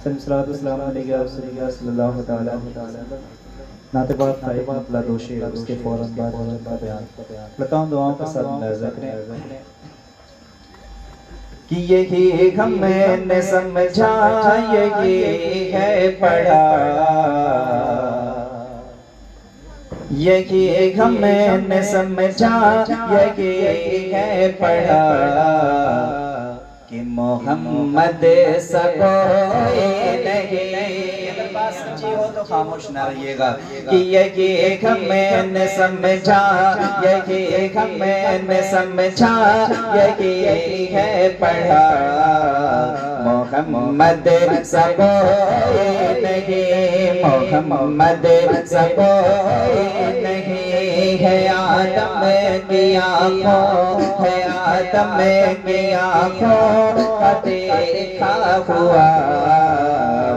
وسلم السلام علیکم یا رسول اللہ صلی اللہ تعالی علیہ وسلم ناطبات کا مطلع دو شعر اس کے فوراً بعد حضرت کا بیان لطام دعاؤں کا ساتھ ملاحظہ کریں کہ یہی ہمیں نے سمجھا یہی ہے پڑھا یہی ہمیں نے سمجھا یہی ہے پڑھا کہ محمد سا کوئی نہیں اگر بات سمجھی ہو تو خاموش نہ رہیے گا کہ یہی ہمیں نے سمجھا یہی ہمیں نے سمجھا یہی ہے پڑھا محمد سا کوئی نہیں محمد سا کوئی نہیں ہے آدم کی آنکھوں ہے آدم کی آنکھوں کا دیکھا ہوا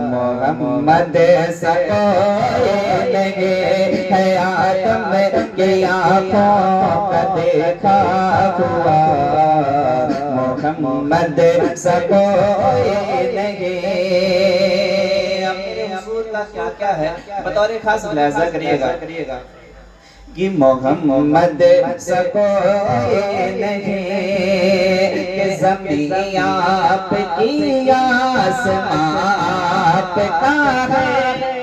محمد سا کوئی نہیں ہے آدم کی آنکھوں کا دیکھا ہوا محمد سا کوئی نہیں کیا ہے بطور خاص ملاحظہ کریے گا کہ محمد سا کوئی نہیں کہ زمین آپ کی آسمان آپ کا ہے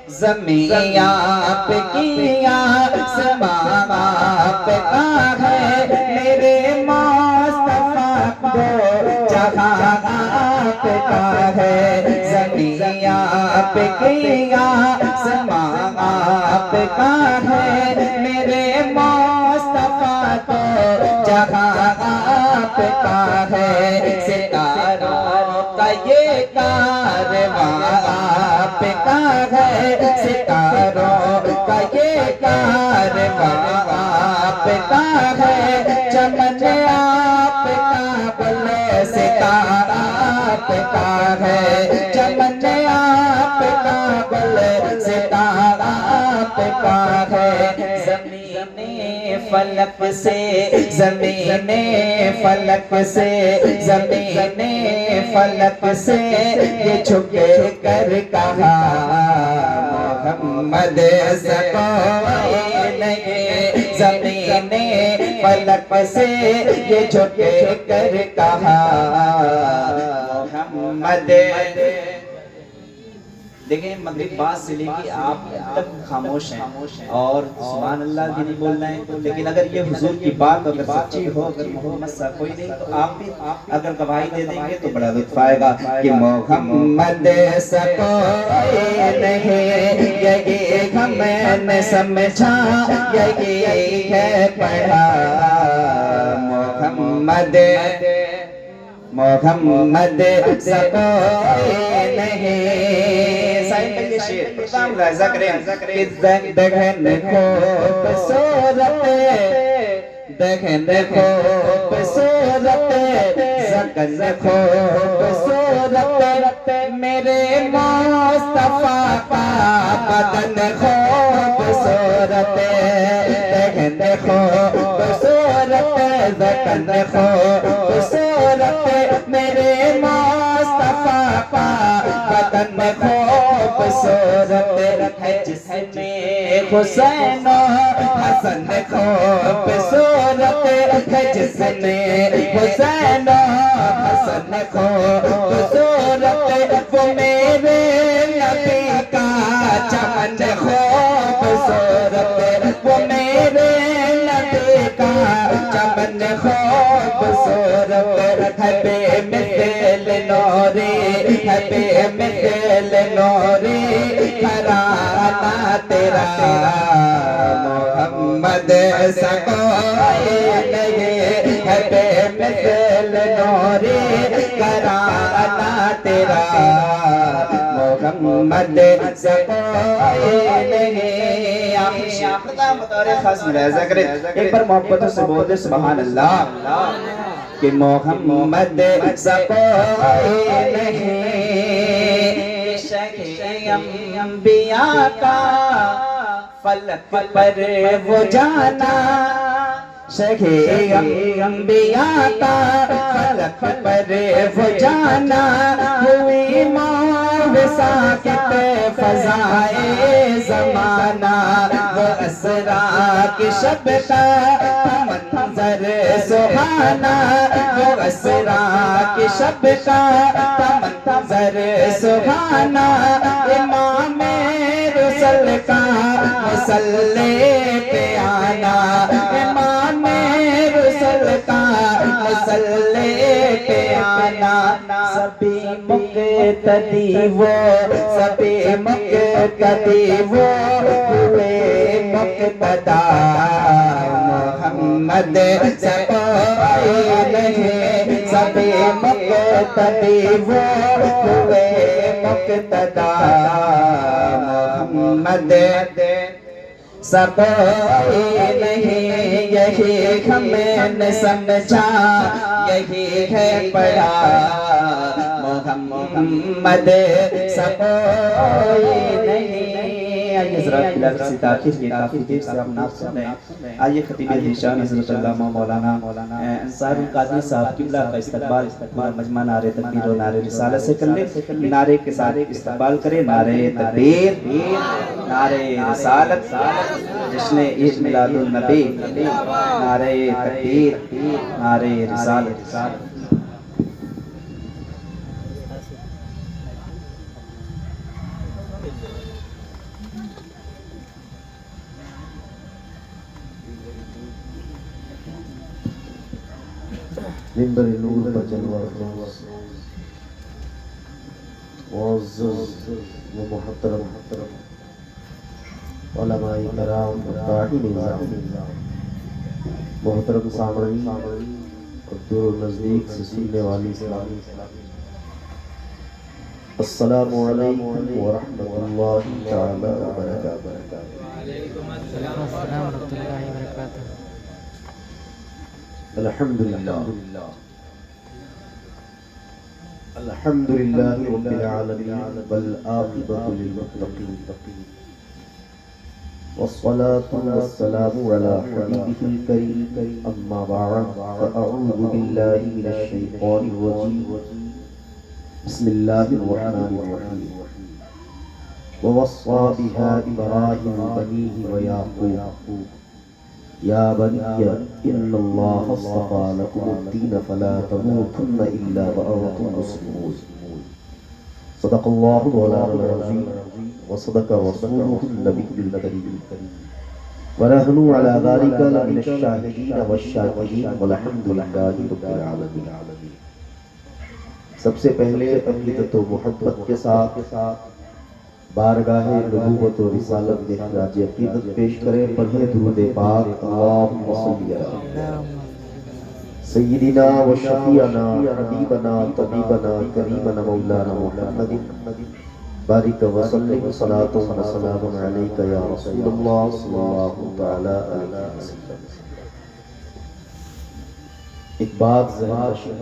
زمین آپ کی آسمان آپ کا ہے میرے مصطفیٰ دو جہاں آپ کا ہے زمین آپ کی آسمان آپ کا ہے میرے مصطفیٰ دو جہاں آپ کا ہے ستاروں کا یہ کارواں آپ کا ہے ستاروں کا یہ کارواں آپ کا ہے چمن آپ کا بل ستارہ آپ کا ہے چمن آپ کا بل ستارہ آپ کا ہے زمین فلک سے زمین فلک سے زمین فلک سے یہ چھپ کر کہا محمد سے کوئی نہیں زمین فلک سے یہ چھپ کر کہا محمد دیکھیں مغرب بعد سے لے کے آپ تک خاموش ہیں اور سبحان اللہ بھی نہیں بولنا ہے لیکن اگر یہ حضور کی بات اگر سچی ہو اگر محمد سا کوئی نہیں تو آپ بھی اگر گواہی دے دیں گے تو بڑا لطف آئے گا کہ محمد سا کوئی نہیں یہی ہم نے سمجھا یہی ہے پڑھا محمد محمد سا کوئی نہیں دہن خوبصورت دہن خوبصورت زکن خوبصورت میرے مصطفیٰ کا بدن خوبصورت دہن خوبصورت زکن خوبصورت میرے مصطفیٰ کا بدن خوبصورت ہے جس میں حسین و حسن خوبصورت ہے جس میں حسین و حسن خوبصورت وہ میرے نبی کا چمن خوبصورت وہ میرے نبی کا چمن خوبصورت ہے بے مثل نوری ہے بے مثل نوری گھرانہ تیرا محمد سا کوئی نہیں ہے بے مثل نوری گھرانہ تیرا محمد سا کوئی نہیں آخر بطور خاص ملاحظہ کریں ایک بار محبتوں سے بول دے سبحان اللہ کہ محمد سا کوئی نہیں شیخ انبیاء کا فلک پر وہ جانا شیخ انبیاء کا فلک پر وہ جانا ہوئی موت ساکت فضائے زمانہ وہ اسرا کی شب کا منظر سبحانہ وہ اسرا کی شب کا منظر سبحانہ امام رسل کا مصلی پہ آنا امام رسل کا مصلی پہ آنا سبھی مقتدی وہ سبھی مقتدی وہ ہوئے مقتدا محمد سا کوئی نہیں سبھی مقتدی وہ ہوئے مقتدا محمد سا کوئی نہیں یہی ہم نے سمجھا یہی ہے پڑھا محمد سا کوئی نہیں آئیے ذرا بلال سے تاخیر یہ کافی دیر سے ہم ناف سن رہے ہیں آئیے خطیب ذیشان حضرت علامہ مولانا انصار القادری صاحب قبلہ کا استقبال مجمع نعرہ تکبیر و نعرہ رسالت سے کر لیں نعرے کے ساتھ استقبال کریں نعرہ تکبیر نعرہ رسالت جشن عید میلاد النبی نعرہ تکبیر نعرہ رسالت منبر نور پر جلوہ افروز معزز و محترم علماء کرام داعی نظام محترم سامعین اور دور و نزدیک سے سننے والی اسلامی السلام علیکم ورحمۃ اللہ تعالی وبرکاتہ۔ وعلیکم السلام ورحمۃ اللہ وبرکاتہ۔ الحمدللہ الحمدللہ رب العالمین والعاقبۃ للمتقین والصلاة والسلام على حبیبہ الکریم اما بعد فاعوذ باللہ من الشیطان الرجیم بسم اللہ الرحمن الرحیم ووصى بها إبراهيم بنيه ويعقوب يا بني إن الله اصطفى لكم الدين فلا تموتن إلا وأنتم مسلمون صدق الله مولانا العظيم وصدق رسوله النبي الكريم ونحن على ذلك لمن الشاهدين والشاكرين والحمد لله رب العالمين۔ سب سے پہلے عقیدت و محبت کے ساتھ بارگاہ نبوت و رسالت میں خراج عقیدت پیش کریں، پڑھیں درود پاک اللہم صلی علی سیدنا و شفیعنا حبیبنا طبیبنا کریمنا مولانا محمد بارک وسلم صلاۃ و سلام علیک یا رسول اللہ صلی اللہ تعالی علیہ وسلم۔ ایک بات ذہن نشین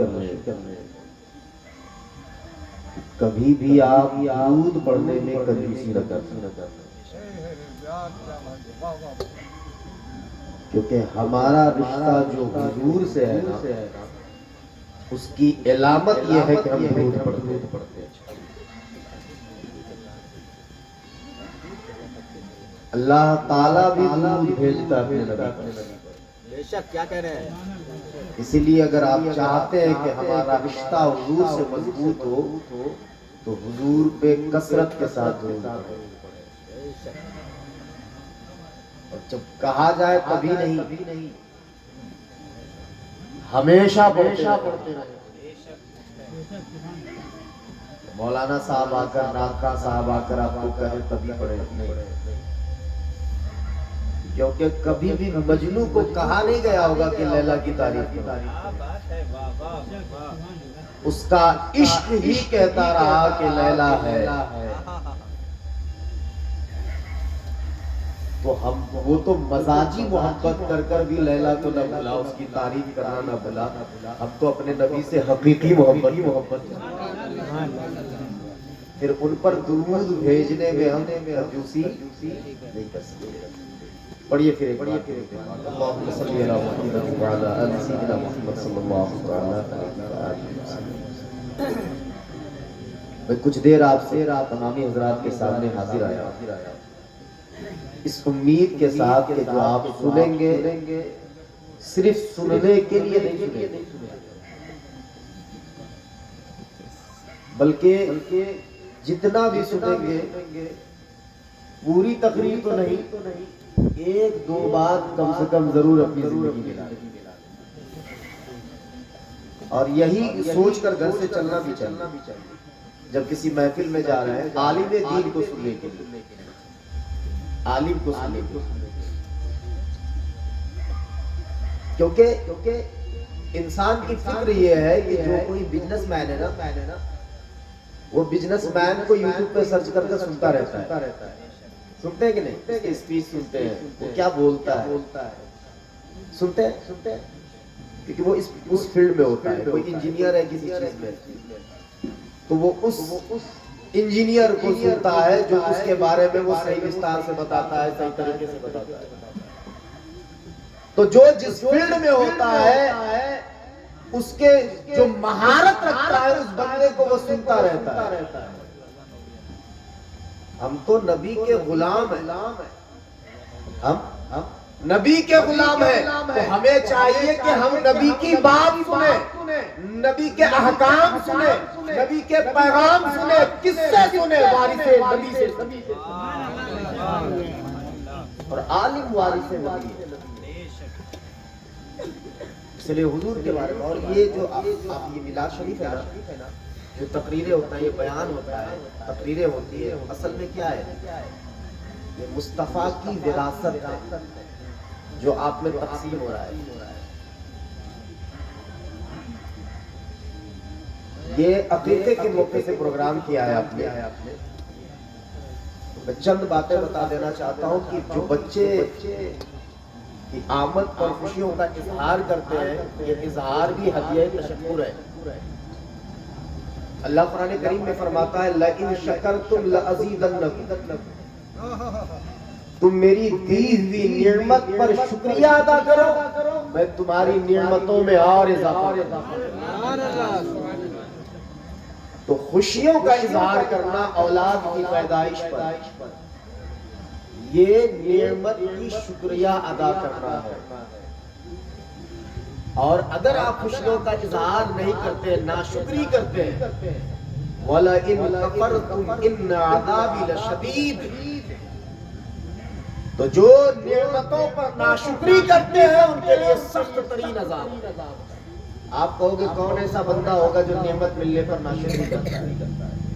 کرنے، کبھی بھی آپ درود پڑھنے میں کنجوسی نہ کرنا، کیونکہ ہمارا رشتہ جو حضور سے ہے نا، اس کی علامت یہ ہے کہ ہم درود پڑھتے ہیں۔ اللہ تعالیٰ بھی درود بھیجتا ہے اپنے نبی پر۔ بے شک، کیا کہہ رہے ہیں؟ اسی لیے اگر آپ چاہتے ہیں کہ ہمارا رشتہ حضور سے مضبوط ہو تو حضور پہ کثرت کے ساتھ درود پڑھیں، اور جب کہا جائے تبھی نہیں، ہمیشہ پڑھتے رہیں۔ مولانا صاحب آ کر، ناکا صاحب آ کر آپ کو کہیں تبھی پڑھیں، کیونکہ کبھی بھی مجنو کو کہا نہیں گیا ہوگا کہ لیلا کی تعریف کرو، اس کا عشق ہی کہتا رہا کہ لیلا ہے۔ تو ہم وہ تو مزاجی محبت کر کر بھی لیلا کو نہ بھلا، اس کی تعریف کرنا نہ بھلا، ہم تو اپنے نبی سے حقیقی محبت پھر ان پر درود بھیجنے میں ہم کنجوسی نہیں کر سکتے۔ پڑھیے پھر اللہم صلی علی محمد وعلی آل سیدنا محمد صلی اللہ علیہ وسلم۔ میں کچھ دیر آپ سے تمامی حضرات کے سامنے حاضر آیا اس امید کے ساتھ کہ جو آپ سنیں گے صرف سننے کے لیے نہیں سنیں گے، بلکہ جتنا بھی سنیں گے پوری تقریر تو نہیں، ایک دو بات کم سے کم ضرور اپنی زندگی میں لائیں، اور یہی سوچ کر گھر سے چلنا بھی چاہیے جب کسی محفل میں جا رہے ہیں، عالم دین کو سننے کے لیے، عالم کو سننے کے لیے، کیونکہ انسان کی فکر یہ ہے کہ جو کوئی بزنس مین ہے نا، وہ بزنس مین کو یوٹیوب پہ سرچ کر کے سنتا رہتا ہے۔ سنتے ہیں کہ نہیں؟ اس کی اسپیچ سنتے ہیں، وہ کیا بولتا ہے سنتے ہیں، کیونکہ وہ اس فیلڈ میں ہوتا ہے۔ کوئی انجینئر ہے کسی چیز میں تو وہ اس انجینئر کو سنتا ہے جو اس کے بارے میں وہ صحیح وستار سے بتاتا ہے، صحیح طریقے سے بتاتا ہے۔ تو جو جس فیلڈ میں ہوتا ہے اس کے جو مہارت رکھتا ہے اس بندے کو وہ سنتا رہتا ہے۔ ہم تو نبی کے غلام ہیں، ہم نبی کے غلام ہیں، تو ہمیں چاہیے کہ ہم نبی کی بات سنیں، نبی کے احکام سنیں، نبی کے پیغام سنیں۔ کس سے سنیں؟ وارث نبی سے، اور عالم وارث نبی ہے۔ اس لیے حضور کے بارے میں. اور یہ جو آپ یہ میلاد شریف ہے نا، جو تقریریں ہوتا ہے، یہ بیان ہوتا ہے، تقریریں ہوتی ہے، اصل میں کیا ہے؟ یہ مصطفیٰ کی وراثت ہے جو آپ میں تقسیم ہو رہا ہے. یہ عقیقے کے موقع سے پروگرام کیا ہے آپ نے. میں چند باتیں بتا دینا چاہتا ہوں کہ جو بچے کی آمد پر خوشیوں کا اظہار کرتے ہیں، یہ اظہار بھی ہدیہ تشکر ہے. اللہ قرآن کریم میں فرماتا ہے لَإِن شَكَرْتُمْ لَأَزِيدَنَّكُمْ، تم میری دی ہوئی نعمت پر شکریہ ادا کرو، میں تمہاری نعمتوں میں اور اضافہ کروں. تو خوشیوں کا اظہار کرنا اولاد کی پیدائش پر، یہ نعمت کی شکریہ ادا کرنا ہے. اور اگر آپ خوشیوں کا اظہار نہیں کرتے، ناشکری کرتے ہیں، وَلَئِن كَفَرْتُمْ إِنَّ عَذَابِي لَشَدِيدٌ، تو جو نعمتوں پر ناشکری کرتے ہیں ان کے لیے سخت ترین عذاب. آپ کہو گے کون ایسا بندہ ہوگا جو نعمت ملنے پر ناشکری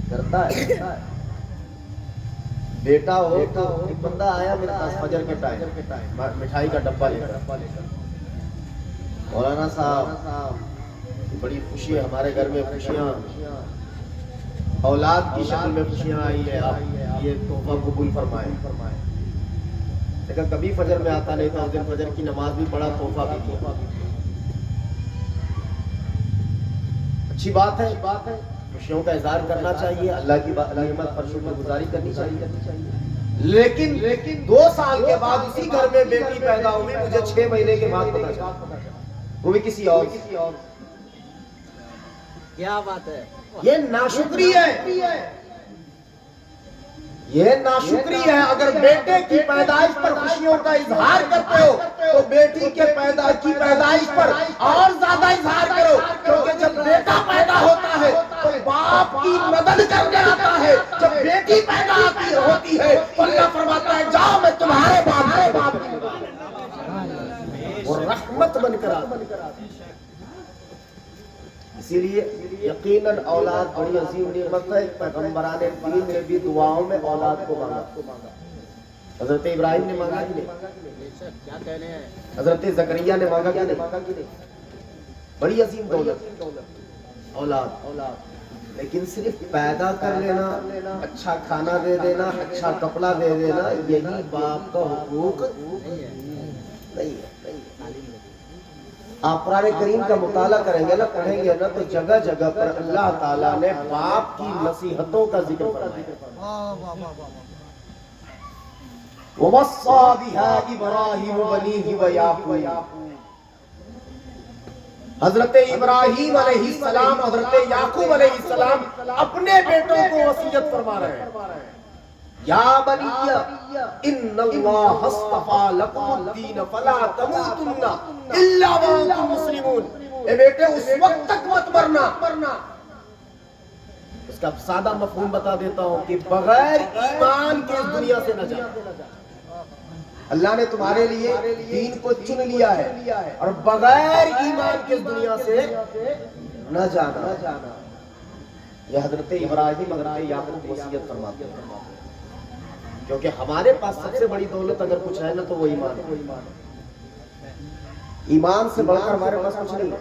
کرتا ہے؟ بیٹا ہو تو ایک بندہ آیا میرے پاس فجر کے ٹائم مٹھائی کا ڈبہ لے کر، مولانا صاحب بڑی خوشی ہے ہمارے گھر میں، خوشیاں اولاد کی شکل میں خوشیاں آئی ہے، آپ یہ تحفہ قبول فرمائیں. لیکن کبھی فجر میں آتا نہیں تھا، اس دن فجر کی نماز بھی پڑھا، تحفہ بھی کیا. اچھی بات ہے، خوشیوں کا اظہار کرنا چاہیے، اللہ کی نعمت پر شکر گزاری کرنی چاہیے. لیکن 2 سال کے بعد اسی گھر میں بیٹی پیدا ہوئی، مجھے 6 مہینے کے بعد پتا چلا وہ بھی کسی اور. کیا بات ہے، یہ ناشکری ہے، یہ ناشکری ہے. اگر بیٹے کی پیدائش پر خوشیوں کا اظہار کرتے ہو تو بیٹی کے کی پیدائش پر اور زیادہ اظہار کرو، کیونکہ جب بیٹا پیدا ہوتا ہے تو باپ کی مدد کرنے آتا ہے، جب بیٹی پیدا ہوتی ہے تو اللہ فرماتا ہے جاؤ میں تمہارے باپ کی مدد، اور رحمت بن کر آتا. اسی لیے یقیناً اولاد بڑی عظیم نعمت ہے. پیغمبران دین نے بھی دعاؤں میں اولاد کو مانگا. حضرت ابراہیم نے مانگا کہ نہیں؟ حضرت زکریا نے مانگا کہ نہیں؟ بڑی عظیم دولت اولاد. لیکن صرف پیدا کر لینا، اچھا کھانا دے دینا، اچھا کپڑا دے دینا، یہی باپ کا حقوق نہیں ہے. آپ قرآن کریم کا مطالعہ کریں گے نا، پڑھیں گے نا، تو جگہ جگہ پر اللہ تعالیٰ نے باپ کی نصیحتوں کا ذکر فرمایا. وَوَصَّى بِهَا إِبْرَاهِيمُ بَنِيهِ وَيَعْقُوبُ، حضرت ابراہیم علیہ السلام، حضرت یعقوب علیہ السلام اپنے بیٹوں کو وصیت فرما رہے ہیں، یا بنی ان اللہ اصطفیٰ لکم الدین فلا تموتن الا وانتم مسلمون. اے بیٹے اس وقت تک مت مرنا. اس کا سادہ مفہوم بتا دیتا ہوں کہ بغیر ایمان کے اس دنیا سے نہ جانا. اللہ نے تمہارے لیے دین کو چن لیا ہے اور بغیر ایمان کے اس دنیا سے نہ جانا. یہ حضرت ابراہیم حضرت یعقوب وصیت فرماتے ہیں، کیونکہ ہمارے پاس سب سے بڑی دولت اگر کچھ ہے نا تو وہ ایمان ہے. ایمان سے بڑھ کر ہمارے پاس کچھ نہیں ہے.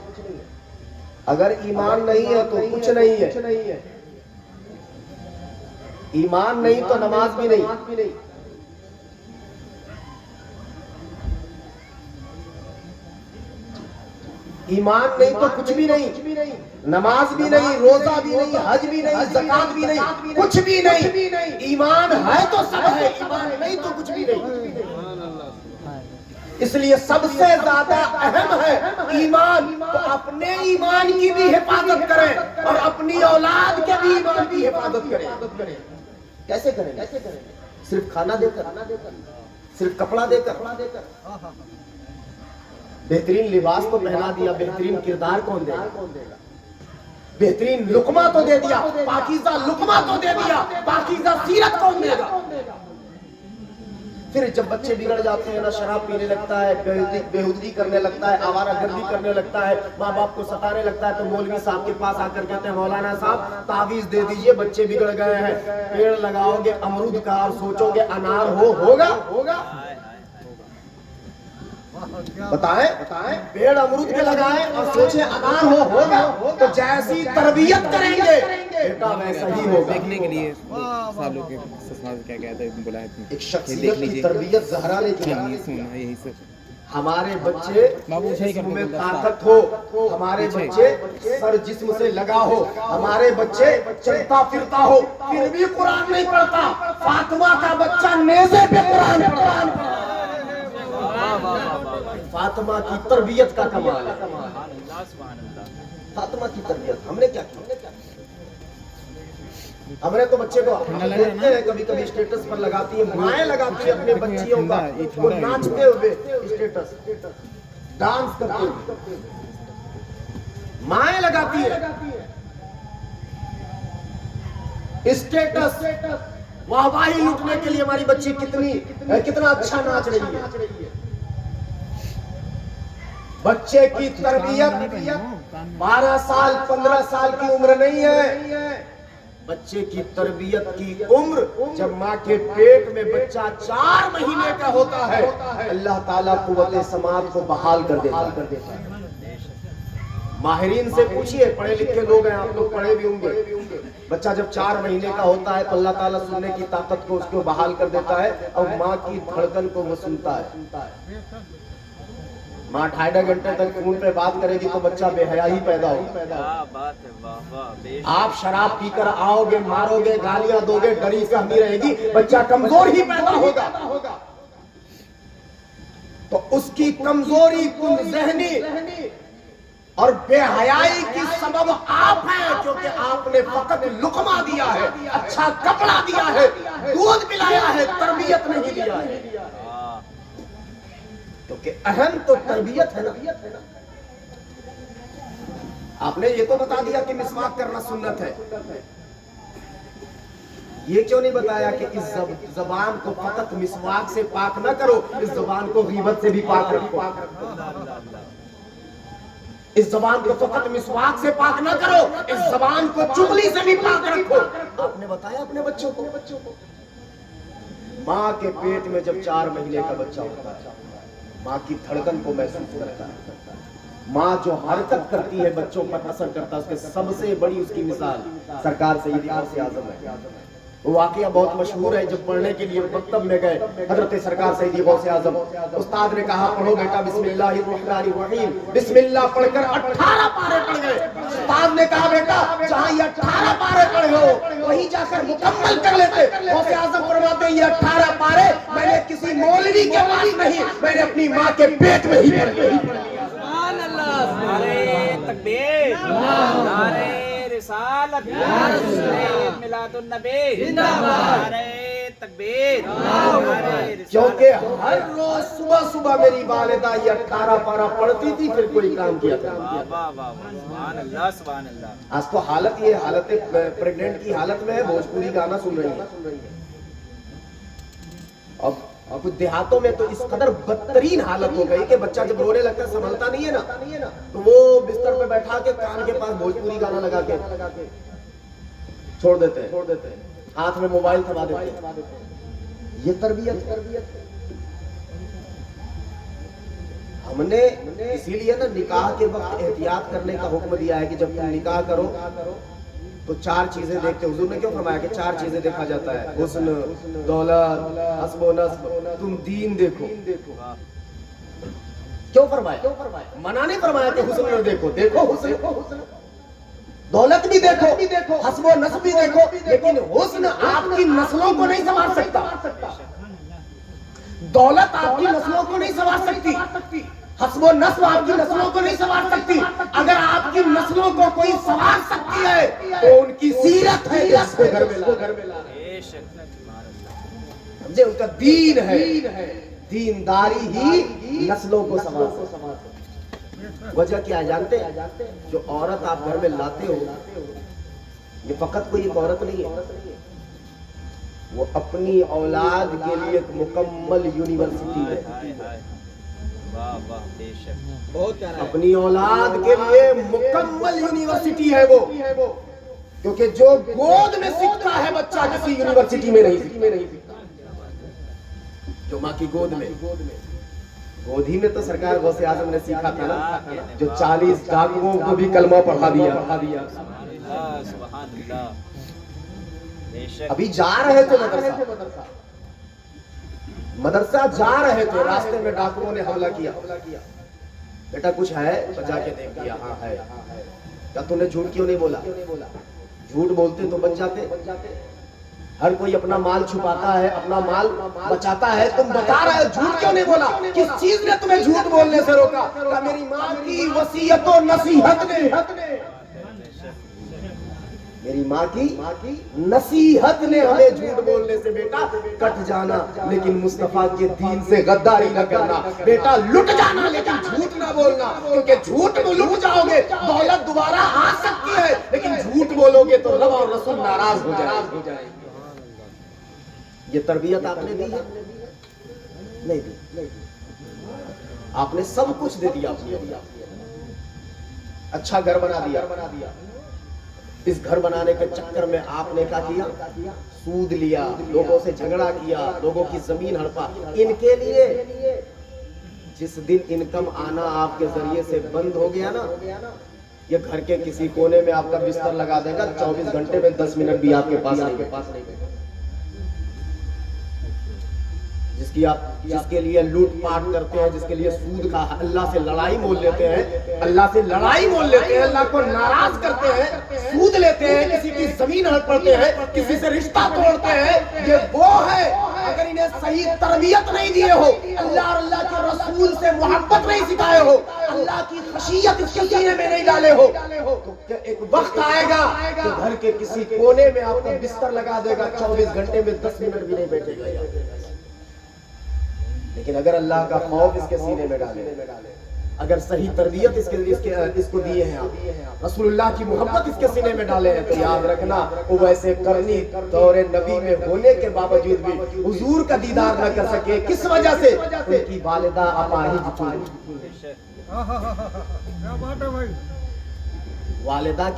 اگر ایمان نہیں ہے تو کچھ نہیں ہے. ایمان نہیں تو نماز بھی نہیں. ایمان نہیں تو کچھ بھی نہیں، نماز بھی نہیں، روزہ بھی نہیں، حج بھی نہیں، زکات بھی نہیں، کچھ بھی نہیں. ایمان ہے تو سب ہے، ایمان نہیں تو کچھ بھی نہیں. اس لیے سب سے زیادہ اہم ہے ایمان. تو اپنے ایمان کی بھی حفاظت کریں اور اپنی اولاد کے بھی ایمان کی حفاظت کریں. کیسے کریں؟ صرف کھانا دے کر، صرف کپڑا دے کر؟ بہترین لباس تو پہنا دیا، بہترین کردار کون دے گا؟ بہترین لقمہ تو دے دیا، پاکیزہ لقمہ تو دے دیا، پاکیزہ سیرت کون دے گا؟ پھر جب بچے بگڑ جاتے ہیں نا شراب پینے لگتا ہے, بےہودگی کرنے لگتا ہے, آوارہ گردی کرنے لگتا ہے, ماں باپ کو ستانے لگتا ہے, تو مولوی صاحب کے پاس آ کر کہتے ہیں مولانا صاحب تعویذ دے دیجئے, بچے بگڑ گئے ہیں. پیڑ لگاؤ گے امرود کا اور سوچو گے انار ہوگا بتائیں پیڑ امرود کے لگائیں اور سوچیں انار ہوگا, تو جیسی تربیت کریں گے بیٹا ویسا ہی ہوگا. دیکھنے کے لیے سالوں کے سسمال کیا کہتا ہے بولا ہے ایک شخصیت کی تربیت زہرا نے کی. یہی سب ہمارے بچے جسم میں طاقت ہو, ہمارے بچے سر جسم سے لگا ہو, ہمارے بچے چلتا پھرتا ہو, پھر بھی قرآن نہیں پڑھتا. فاطمہ کا بچہ نیزے پہ قرآن پڑھتا. فاطمہ کی تربیت کا کمال ہے. فاطمہ کی تربیت ہم نے کیا کیا؟ ہم نے تو بچے کو دیکھتے ہیں کبھی کبھی اسٹیٹس پر لگاتی ہیں, مائیں لگاتی ہیں اپنے بچیوں کا وہ ناچتے ہوئے اسٹیٹس, ڈانس کرتے ہوئے مائیں لگاتی ہیں اسٹیٹس, واہواہی لوٹنے کے لیے ہماری بچی کتنا اچھا ناچ رہی ہے. بچے کی تربیت 12 سال 15 سال کی عمر نہیں ہے. بچے کی تربیت کی عمر جب ماں کے پیٹ میں بچہ 4 مہینے کا ہوتا ہے, اللہ تعالیٰ قوت سماعت کو بحال کر دیتا ہے. ماہرین سے پوچھئے, پڑھے لکھے لوگ ہیں, آپ لوگ پڑھے بھی ہوں گے. بچہ جب 4 مہینے کا ہوتا ہے تو اللہ تعالیٰ سننے کی طاقت کو اس کو بحال کر دیتا ہے اور ماں کی دھڑکن کو وہ سنتا ہے. ماں 2.5 گھنٹے تک فون پہ بات کرے گی تو بچہ بے حیا ہی پیدا ہوگا. آپ شراب پی کر آؤ گے, مارو گے, گالیاں دو گے, ڈری سہمی رہے گی, بچہ کمزور ہی پیدا ہوگا. تو اس کی کمزوری ذہنی اور بے حیائی کی سبب آپ ہیں, کیونکہ آپ نے فقط لقمہ دیا ہے, اچھا کپڑا دیا ہے, دودھ پلایا ہے, تربیت نہیں دیا ہے. کیونکہ اہم تو تربیت ہے نا. آپ نے یہ تو بتا دیا کہ مسواک کرنا سنت ہے, یہ کیوں نہیں بتایا کہ اس زبان کو فقط مسواک سے پاک نہ کرو, اس زبان کو غیبت سے بھی پاک رکھو. اس زبان کو فقط مسواک سے پاک نہ کرو, اس زبان کو چغلی سے بھی پاک رکھو. آپ نے بتایا اپنے بچوں کو. ماں کے پیٹ میں جب 4 مہینے کا بچہ ہوتا ہے, ماں کی دھڑکن کو محسوس کرتا ہے. ماں جو حرکت کرتی ہے بچوں پر اثر کرتا ہے. اس کے سب سے بڑی اس کی مثال سرکار سیدی غوث اعظم ہے. وہ واقعہ بہت مشہور ہے. جب پڑھنے کے لیے مکتب میں گئے حضرت سرکار سیدی غوث اعظم, استاد نے کہا پڑھو بیٹا بسم اللہ الرحمن الرحیم, بسم اللہ پڑھ کر 18 پارے پڑھ گئے. استاد نے کہا بیٹا جہاں یہ 18 پارے پڑھے ہو وہیں جا کر مکمل کر لیتے. غوث اعظم فرماتے ہیں یہ 18 پارے میں نے کسی مولوی کے پاس نہیں, میں نے اپنی ماں کے پیٹ میں ہی پڑھے. سبحان اللہ, نعرہ تکبیر, نعرہ رسالت, میلاد النبی زندہ باد, نعرہ تکبیر. کیونکہ ہر روز صبح میری والدہ یہ 18 پارہ پڑھتی تھی, پھر کوئی کام کیا تھا. سبحان اللہ, سبحان اللہ. آج تو حالت یہ حالت پریگننٹ کی حالت میں ہے, بھوجپوری گانا سن رہی ہے. اب دیہاتوں میں تو اس قدر بدترین حالت ہو گئی کہ بچہ جب رونے لگتا ہے سنبھلتا نہیں ہے نا, تو وہ بستر پہ بیٹھا کے کان کے پاس بھوجپوری گانا لگا کے چھوڑ دیتے ہیں, ہاتھ میں موبائل تھما دیتے ہیں. یہ تربیت. ہم نے اسی لیے نا نکاح کے وقت احتیاط کرنے کا حکم دیا ہے کہ جب تم نکاح کرو تو 4 چیزیں دیکھتے. حضور نے کیوں فرمایا کہ 4 چیزیں دیکھا جاتا ہے, حسن, دولت, حسب و نسب, تم دین دیکھو. کیوں فرمایا؟ منع نہیں فرمایا کہ حسن نہ دیکھو حسن, دولت بھی دیکھو, حسب و نسب بھی دیکھو, لیکن حسن آپ کی نسلوں کو نہیں سنوار سکتا, دولت آپ کی نسلوں کو نہیں سنوار سکتی, حسب و نسب آپ کی نسلوں کو نہیں سنوار سکتی. اگر آپ کی نسلوں کو کوئی سنوار سکتی ہے تو ان کی سیرت ہے, اس کو گھر میں سمجھے, ان کا دین ہے. دینداری ہی نسلوں کو سنوار. وجہ کیا ہے جانتے ہیں؟ جو عورت آپ گھر میں لاتے ہو یہ فقط کوئی ایک عورت نہیں ہے, وہ اپنی اولاد کے لیے ایک مکمل یونیورسٹی ہے. اپنی اولاد کے لیے مکمل یونیورسٹی ہے وہ, کیونکہ جو گود میں سیکھتا ہے بچہ کسی یونیورسٹی میں نہیں سیکھتا. جو ماں کی گود میں, گود ہی میں تو سرکار غوث اعظم نے سیکھا تھا نا, جو 40 ڈاکوؤں کو بھی کلمہ پڑھا دیا. ابھی جا رہے تھے مدرسہ جا رہے تھے, راستے میں ڈاکوؤں نے حملہ کیا. بیٹا کچھ ہے, بچا کے دیکھ دیا, ہاں ہے. کیا تم نے جھوٹ کیوں نہیں بولا؟ جھوٹ بولتے تو بچ جاتے. ہر کوئی اپنا مال چھپاتا ہے, اپنا مال بچاتا ہے. تم بتا رہے ہو, جھوٹ کیوں نہیں بولا؟ کس چیز نے تمہیں جھوٹ بولنے سے روکا؟ کہ میری ماں کی وصیت و نصیحت نے, میری ماں کی نصیحت نے ہمیں جھوٹ بولنے سے بیٹا کٹ جانا, لیکن مصطفیٰ کے دین سے غداری نہ کرنا. بیٹا لٹ جانا لیکن جھوٹ نہ بولنا, کیونکہ جھوٹ میں لٹ جاؤ گے دولت دوبارہ آ سکتی ہے, لیکن جھوٹ بولو گے تو رب اور رسول ناراض ہو جائے. یہ تربیت آپ نے دی ہے؟ نہیں دی. آپ نے سب کچھ دے دیا, اچھا گھر بنا دیا. اس گھر بنانے کے چکر میں آپ نے کیا کیا؟ سود لیا, لوگوں سے جھگڑا کیا, لوگوں کی زمین ہڑپا. ان کے لیے جس دن انکم آنا آپ کے ذریعے سے بند ہو گیا نا, یہ گھر کے کسی کونے میں آپ کا بستر لگا دے گا, 24 گھنٹے میں 10 منٹ بھی آپ کے پاس نہیں. جس کے لیے لوٹ پاٹ کرتے ہیں, جس کے لیے سود کا اللہ سے لڑائی مول لیتے ہیں, اللہ کو ناراض کرتے ہیں, سود لیتے ہیں, کسی کی زمین ہڑپتے ہیں, کسی سے رشتہ توڑتے ہیں, یہ وہ ہے. اگر انہیں صحیح تربیت نہیں دیے ہو, اللہ اور اللہ کے رسول سے محبت نہیں سکھائے ہو, اللہ کی خشیت اس کے سینے میں نہیں ڈالے ہو, تو ایک وقت آئے گا کہ گھر کے کسی کونے میں آپ کا بستر لگا دے گا, 24 گھنٹے میں 10 منٹ بھی نہیں بیٹھے گا. لیکن اگر اللہ کا خوف اس کے سینے میں ڈالے, اگر صحیح تربیت اس کو دیے ہیں آپ, رسول اللہ کی محبت اس کے سینے میں ڈالے ہیں, تو یاد رکھنا وہ ویسے کرنی دور نبی میں ہونے کے باوجود بھی حضور کا دیدار نہ کر سکے. کس وجہ سے؟ ان کی والدہ اپاہج تھی. والدہ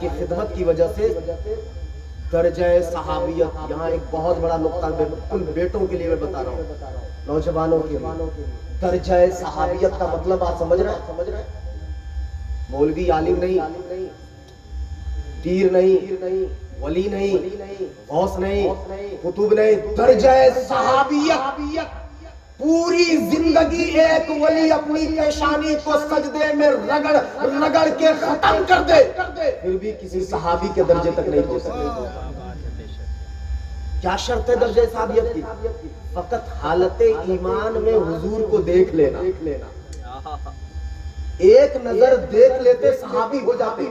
کی خدمت کی وجہ سے درجہ صحابیت. یہاں ایک بہت بڑا نقطہ ان بیٹوں کے لیے میں بتا رہا ہوں, نوجوانوں کے لیے. درجہ صحابیت کا مطلب آپ سمجھ رہے ہیں؟ مولوی عالم نہیں, پیر نہیں, ولی نہیں, غوث نہیں, قطب نہیں. درجہ صحابیت. پوری زندگی ایک ولی اپنی پیشانی کو سجدے میں رگڑ کے ختم کر دے, پھر بھی کسی صحابی کے درجے تک نہیں پہنچ سکتے. کیا شرط ہے درجہ صحابیت کی؟ فقط حالت ایمان میں حضور کو دیکھ لینا. ایک نظر دیکھ لیتے صحابی ہو جاتے.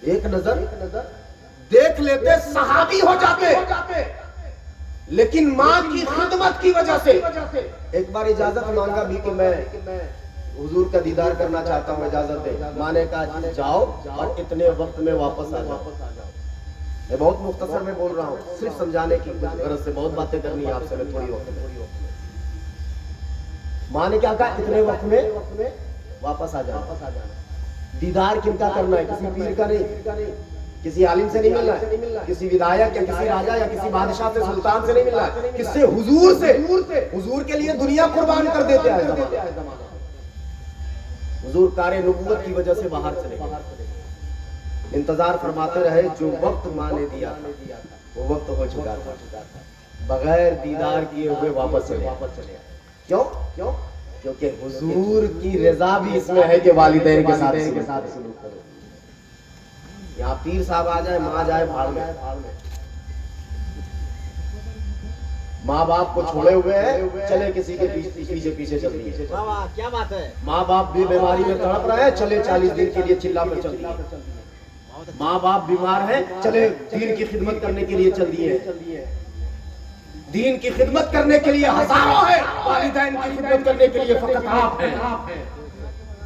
ایک نظر دیکھ لیتے صحابی ہو جاتے. لیکن ماں کی خدمت کی وجہ سے. ایک بار اجازت مانگا بھی کہ میں حضور کا دیدار کرنا چاہتا ہوں, اجازت دے. ماں نے کہا جاؤ اور اتنے وقت میں واپس آ جاؤ. میں بہت مختصر میں بول رہا ہوں, صرف سمجھانے کی غرض سے. بہت باتیں کرنی ہے آپ سے میں تھوڑی وقت میں. ماں نے کیا کہا, اتنے وقت میں واپس آ جانا. دیدار کن کا کرنا ہے؟ کسی پیر کا نہیں, کسی عالم سے نہیں ملنا ہے, کسی ودایک یا کسی راجا یا کسی بادشاہ سے, سلطان سے نہیں ملنا ہے. کس سے؟ حضور سے. حضور کے لیے دنیا قربان کر دیتے ہیں. حضور کار نبوت کی وجہ سے باہر چلے گئے. انتظار فرماتے رہے. جو وقت ماں نے دیا تھا وہ وقت ہو چکا تھا. بغیر دیدار کیے ہوئے واپس چلے. کیوں؟ کیونکہ حضور کی رضا بھی اس میں ہے کہ والدین کے ساتھ سلوک کرو. یہاں پیر صاحب آ جائے, ماں جائے بھاڑ میں. ماں باپ کو چھوڑے ہوئے ہیں, چلے کسی کے پیچھے چل رہی ہے. کیا بات ہے؟ ماں باپ بھی بیماری میں تڑپ رہے ہیں, چلے 40 دن کے لیے چلا پر چل رہی ہے. ماں باپ بیمار ہیں, چلے دین کی خدمت کرنے کے لیے چل دیے. دین کی خدمت کرنے کے لیے ہزاروں ہیں, والدین کی خدمت کرنے کے لیے فقط آپ ہیں.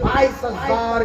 22,000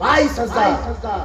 22,000